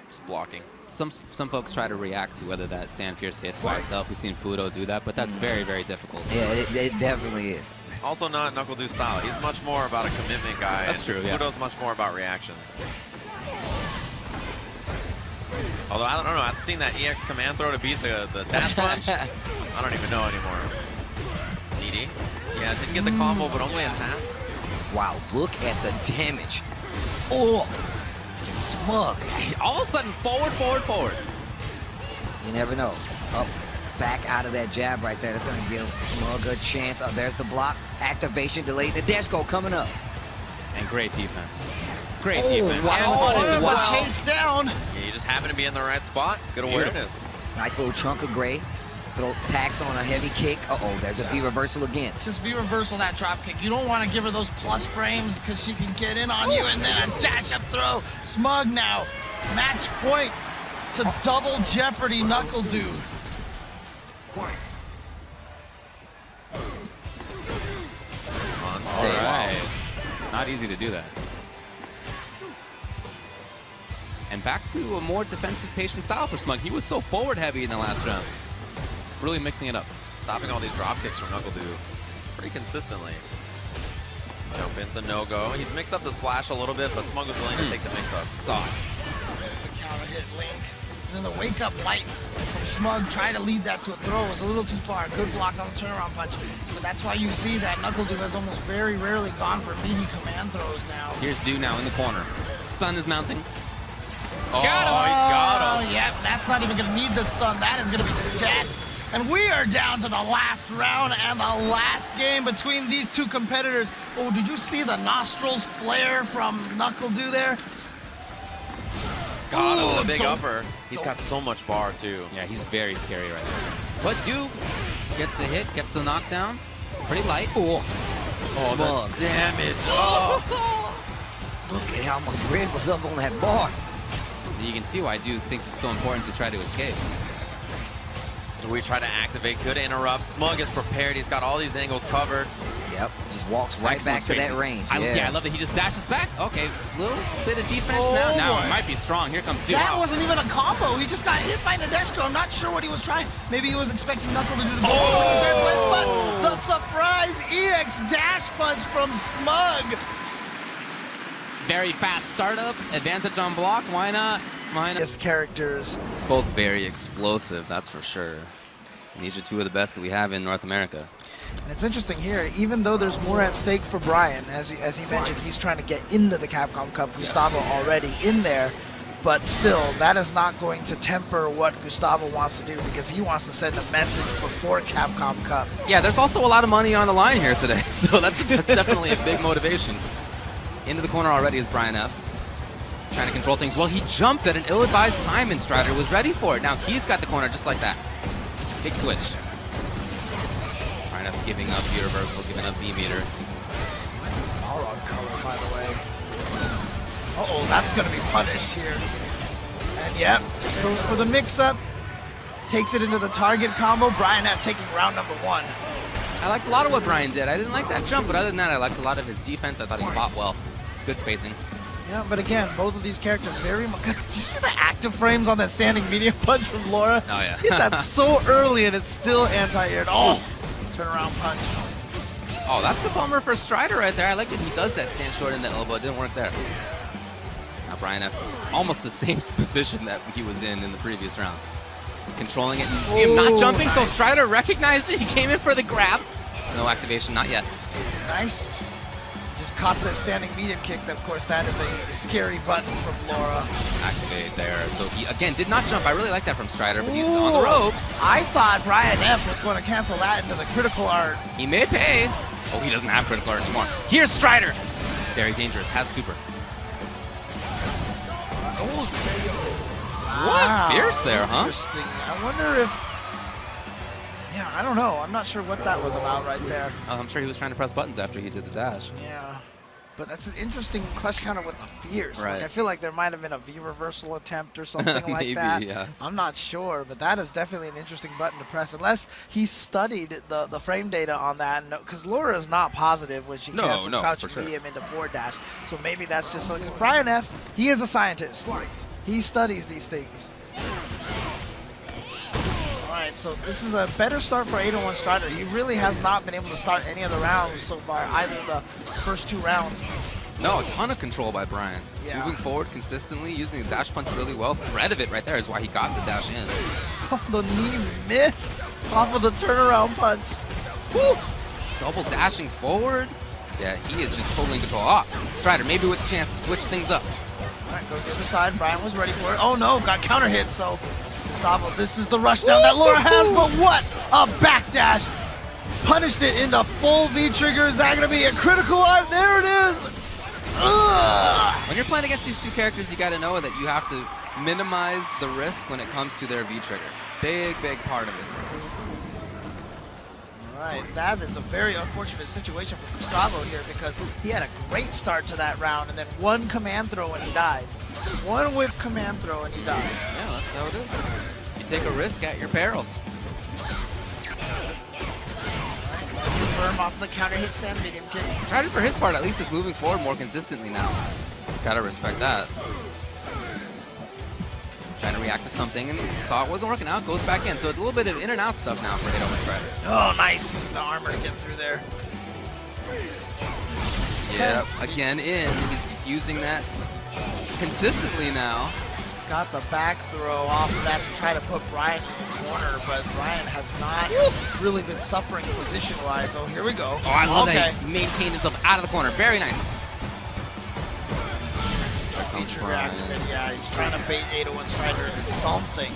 just blocking. Some folks try to react to whether that stand fierce hits by itself. We've seen Fudo do that, but that's very, very difficult. Yeah, it definitely is. Also not NuckleDu style. He's much more about a commitment guy. That's and true, yeah. Fudo's much more about reactions. Although, I don't know, after seeing that EX command throw to beat the dash punch, I don't even know anymore. Needy. Yeah, didn't get the combo, but only a tap. Wow, look at the damage. Oh, Smug. All of a sudden, forward, forward, forward. You never know. Up, back out of that jab right there. That's going to give Smug a chance. Oh, there's the block. Activation delayed. The dash go coming up. And great defense. Great Oh, defense. wow. And Oh, punishes wow. well. Chase down. Yeah, you just happen to be in the right spot. Good Beautiful. awareness. Nice little chunk of gray. Throw tax on a heavy kick. Uh-oh, there's a V reversal again. Just V reversal that drop kick. You don't want to give her those plus frames because she can get in on you, and then a dash up throw. Smug now. Match point to double jeopardy NuckleDu. Fight. On All right. Not easy to do that. And back to a more defensive, patient style for Smug. He was so forward heavy in the last round. Really mixing it up. Stopping all these drop kicks from NuckleDu pretty consistently. Jump in's a no-go. He's mixed up the splash a little bit, but Smug was willing to take the mix-up. Saw it. That's the counter hit Link. And then the wake up light from Smug trying to lead that to a throw was a little too far. Good block on the turnaround punch. But that's why you see that NuckleDu has almost very rarely gone for meaty command throws now. Here's Du now in the corner. Stun is mounting. Oh, Got him. he got him. Oh, yeah, that's not even going to need the stun. That is going to be dead. And we are down to the last round and the last game between these two competitors. Oh, did you see the nostrils flare from NuckleDu there? Got him Ooh, with a big don't- upper. He's got so much bar, too. Yeah, he's very scary right now. But Du gets the hit, gets the knockdown. Pretty light. Oh, Oh, Smug. the damage. Oh. Look at how my grid was up on that bar. You can see why Du thinks it's so important to try to escape. We try to activate, good interrupt. Smug is prepared. He's got all these angles covered. Yep, just walks right Excellent back to that spacing. range. Yeah, I love that he just dashes back. Okay, little bit of defense now. Oh, Now boy. it might be strong. Here comes Du. That Wow. wasn't even a combo. He just got hit by Nadeshko. I'm not sure what he was trying. Maybe he was expecting NuckleDu to go but the surprise EX dash punch from Smug. Very fast startup, advantage on block. Why not? Why not? Characters. Both very explosive, that's for sure. And these are two of the best that we have in North America. And it's interesting here, even though there's more at stake for Brian, as he mentioned, he's trying to get into the Capcom Cup. Gustavo already in there, but still, that is not going to temper what Gustavo wants to do because he wants to send a message before Capcom Cup. Yeah, there's also a lot of money on the line here today, so that's definitely a big motivation. Into the corner already is Brian F. trying to control things. Well, he jumped at an ill-advised time, and Strider was ready for it. Now he's got the corner just like that. Big switch. Right up, giving up V reversal, giving up V meter. All on color, by the way. Uh-oh, that's going to be punished here. And yep, just goes for the mix-up. Takes it into the target combo. Brian F taking round number 1. I liked a lot of what Brian did. I didn't like that jump, but other than that, I liked a lot of his defense. I thought he fought well. Good spacing. Yeah, but again, both of these characters very much. Did you see the active frames on that standing medium punch from Laura? Oh, yeah. Hit that so early, and it's still anti-aired. Oh, turnaround punch. Oh, that's a bummer for Strider right there. I like that he does that stand short in the elbow. It didn't work there. Now Brian F, almost the same position that he was in the previous round. Controlling it, and you see him not jumping, nice. So Strider recognized it. He came in for the grab. No activation, not yet. Nice. Just caught the standing medium kick. Of course, that is a scary button from Laura. Activate there. So he, again, did not jump. I really like that from Strider, but he's on the ropes. I thought Brian F was going to cancel that into the critical art. He may pay. Oh, he doesn't have critical art anymore. Here's Strider. Very dangerous. Has super. Wow. What? Fierce there, huh? Interesting. I wonder if... Yeah, I don't know. I'm not sure what that was about right there. I'm sure he was trying to press buttons after he did the dash. Yeah. But that's an interesting clutch counter with the fierce. Right. Like, I feel like there might have been a V reversal attempt or something like Maybe, that. yeah. I'm not sure, but that is definitely an interesting button to press, unless he studied the frame data on that. Because Laura is not positive when she cancels crouching medium into forward dash. So maybe that's just something. Brian F, he is a scientist. He studies these things. Alright, so this is a better start for 801 Strider. He really has not been able to start any of the rounds so far, either the first 2 rounds. No, a ton of control by Brian. Yeah. Moving forward consistently, using his dash punch really well. Threat of it right there is why he got the dash in. Oh, the knee missed off of the turnaround punch. Woo! Double dashing forward. Yeah, he is just totally in control. Ah, Strider maybe with a chance to switch things up. Alright, goes to the other side. Brian was ready for it. Oh no, got counter hit, so Gustavo, this is the rush down that Laura has, but what a backdash! Punished it into full V trigger. Is that going to be a critical art? There it is! Ugh. When you're playing against these 2 characters, you got to know that you have to minimize the risk when it comes to their V trigger. Big part of it. Alright, that is a very unfortunate situation for Gustavo here, because he had a great start to that round, and then 1 command throw and he died. 1 whip command throw and he died. Yeah, that's how it is. You take a risk at your peril. Confirm off the counter hit stand medium kick. Strider, for his part, at least is moving forward more consistently now. Gotta respect that. Trying to react to something and saw it wasn't working out, goes back in. So it's a little bit of in and out stuff now for 801 Strider. Oh, nice. Using the armor to get through there. Yeah, again in. He's using that consistently now. Got the back throw off of that to try to put Brian in the corner, but Brian has not really been suffering position-wise. Oh, here we go. Oh, I love that he maintained himself out of the corner. Very nice. Yeah, he's trying to bait 801 Strider into something.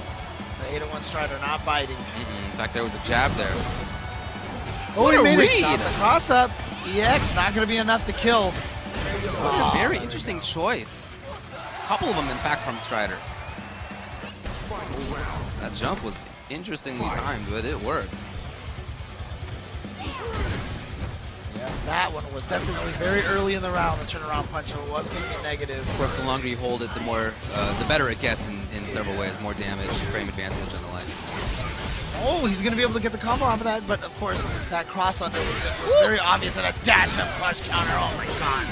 The 801 Strider not biting. In fact, there was a jab there. Oh, what he a made read! it. Got the cross up. EX not going to be enough to kill. What a very interesting choice. A couple of them, in fact, from Strider. That jump was interestingly timed, but it worked. Yeah, that one was definitely very early in the round, the turnaround punch, so it was going to be negative. Of course, the longer you hold it, the better it gets in several ways. More damage, frame advantage, and the like. Oh, he's going to be able to get the combo off of that, but of course, that cross under was very obvious, and a dash up clutch counter. Oh my god.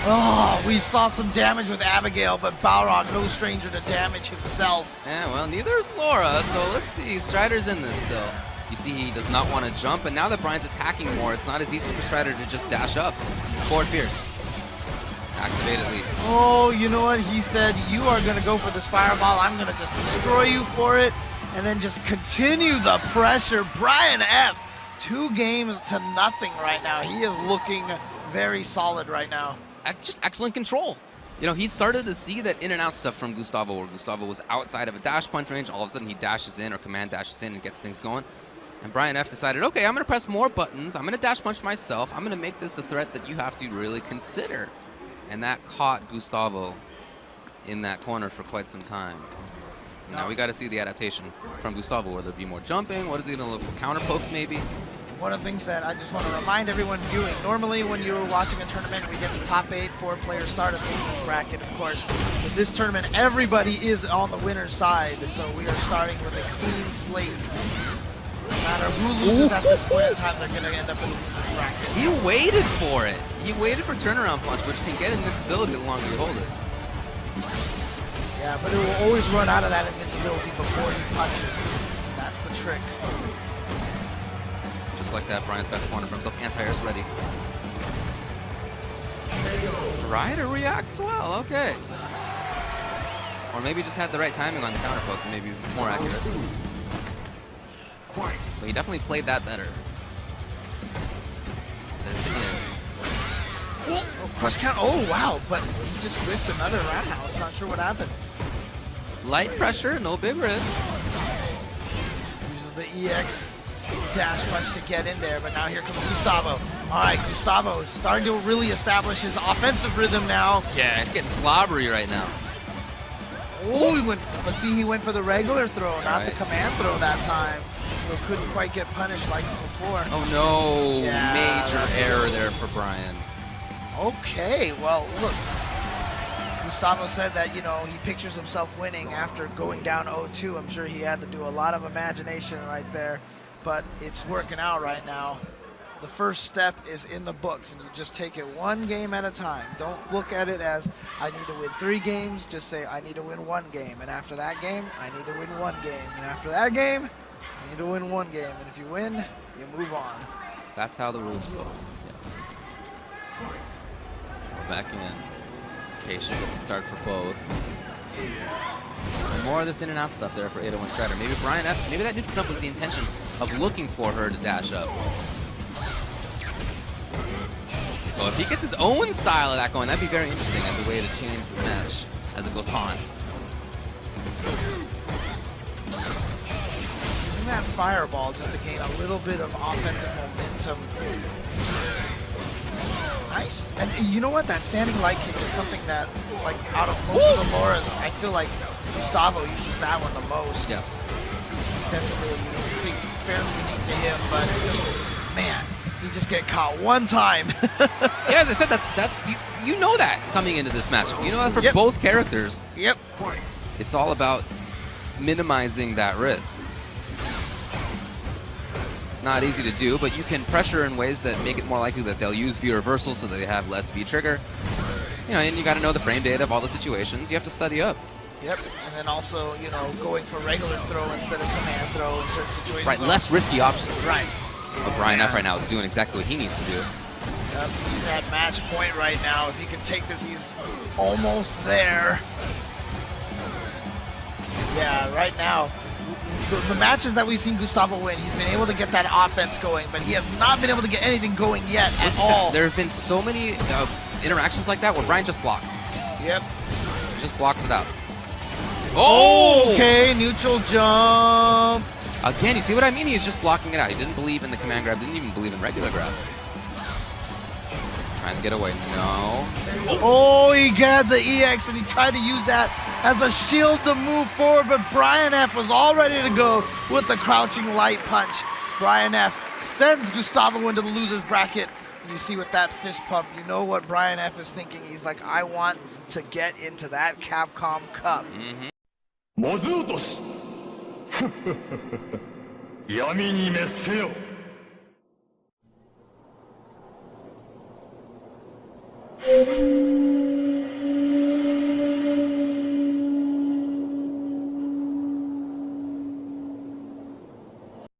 Oh, we saw some damage with Abigail, but Balrog, no stranger to damage himself. Yeah, well, neither is Laura, so let's see. Strider's in this still. You see he does not want to jump, and now that Brian's attacking more, it's not as easy for Strider to just dash up. Forward fierce. Activate at least. Oh, you know what? He said, you are going to go for this fireball. I'm going to just destroy you for it, and then just continue the pressure. Brian F, 2 games to nothing right now. He is looking very solid right now. Just excellent control. You know, he started to see that in and out stuff from Gustavo, where Gustavo was outside of a dash punch range. All of a sudden, he dashes in or command dashes in and gets things going. And Brian F decided, okay, I'm going to press more buttons. I'm going to dash punch myself. I'm going to make this a threat that you have to really consider. And that caught Gustavo in that corner for quite some time. Now we got to see the adaptation from Gustavo. Will there be more jumping? What is he going to look for? Counter pokes maybe? One of the things that I just want to remind everyone viewing, normally when you're watching a tournament, we get the top 8, 4-player start of the bracket, of course. With this tournament, everybody is on the winner's side, so we are starting with a clean slate. No matter who loses at this point in time, they're going to end up in the loser's bracket. He waited for it. He waited for turnaround punch, which can get invincibility the longer you hold it. Yeah, but it will always run out of that invincibility before he punches. That's the trick. Just like that, Brian's got the corner for himself. Anti-air's ready. Strider reacts well, okay. Or maybe just had the right timing on the counter poke, maybe more accurate. But he definitely played that better. Oh, crush count. Oh, wow. But he just whiffed another roundhouse. Not sure what happened. Light pressure, no big risks. Uses the EX dash punch to get in there, but now here comes Gustavo. All right, Gustavo starting to really establish his offensive rhythm now. Yeah, it's getting slobbery right now. Oh, he went, but see, he went for the regular throw, not the right. command throw that time. So couldn't quite get punished like before. Oh no, Yeah, major error there for Brian. Okay, well, look. Gustavo said that, you know, he pictures himself winning after going down 0-2. I'm sure he had to do a lot of imagination right there, but it's working out right now. The first step is in the books, and you just take it one game at a time. Don't look at it as, I need to win 3 games. Just say, I need to win 1 game. And after that game, I need to win 1 game. And after that game, I need to win 1 game. And if you win, you move on. That's how the rules go. Yes. We're back in. Patience at the start for both. And more of this in and out stuff there for 801 Strider. Maybe Brian F. Maybe that neutral jump was the intention of looking for her to dash up. So if he gets his own style of that going, that'd be very interesting as a way to change the match as it goes on. Using that fireball just to gain a little bit of offensive momentum. Nice. And you know what? That standing light kick is something that, like, out of most of the Lauras, I feel like Gustavo uses that one the most. Yes. Definitely fairly unique to him, but man, he just get caught one time. Yeah, as I said, that's you know that coming into this matchup. You know that for both characters. Yep. It's all about minimizing that risk. Not easy to do, but you can pressure in ways that make it more likely that they'll use V reversal so that they have less V trigger. You know, and you got to know the frame data of all the situations. You have to study up. Yep. And then also, you know, going for regular throw instead of command throw in certain situations. Right, less risky options. Right. But Brian F right now is doing exactly what he needs to do. Yep. He's at match point right now. If he can take this, he's almost there. Yeah, right now. The matches that we've seen Gustavo win, he's been able to get that offense going, but he has not been able to get anything going yet at all. There have been so many interactions like that where Brian just blocks. Yep. Just blocks it out. Oh! Okay, neutral jump. Again, you see what I mean? He's just blocking it out. He didn't believe in the command grab, didn't even believe in regular grab. Trying to get away. No. Oh, he got the EX and he tried to use that as a shield to move forward, but Brian F was all ready to go with the crouching light punch. Brian F sends Gustavo into the loser's bracket. And you see with that fist pump, you know what Brian F is thinking. He's like, I want to get into that Capcom Cup. Mozutoshi. 闇に滅せよ。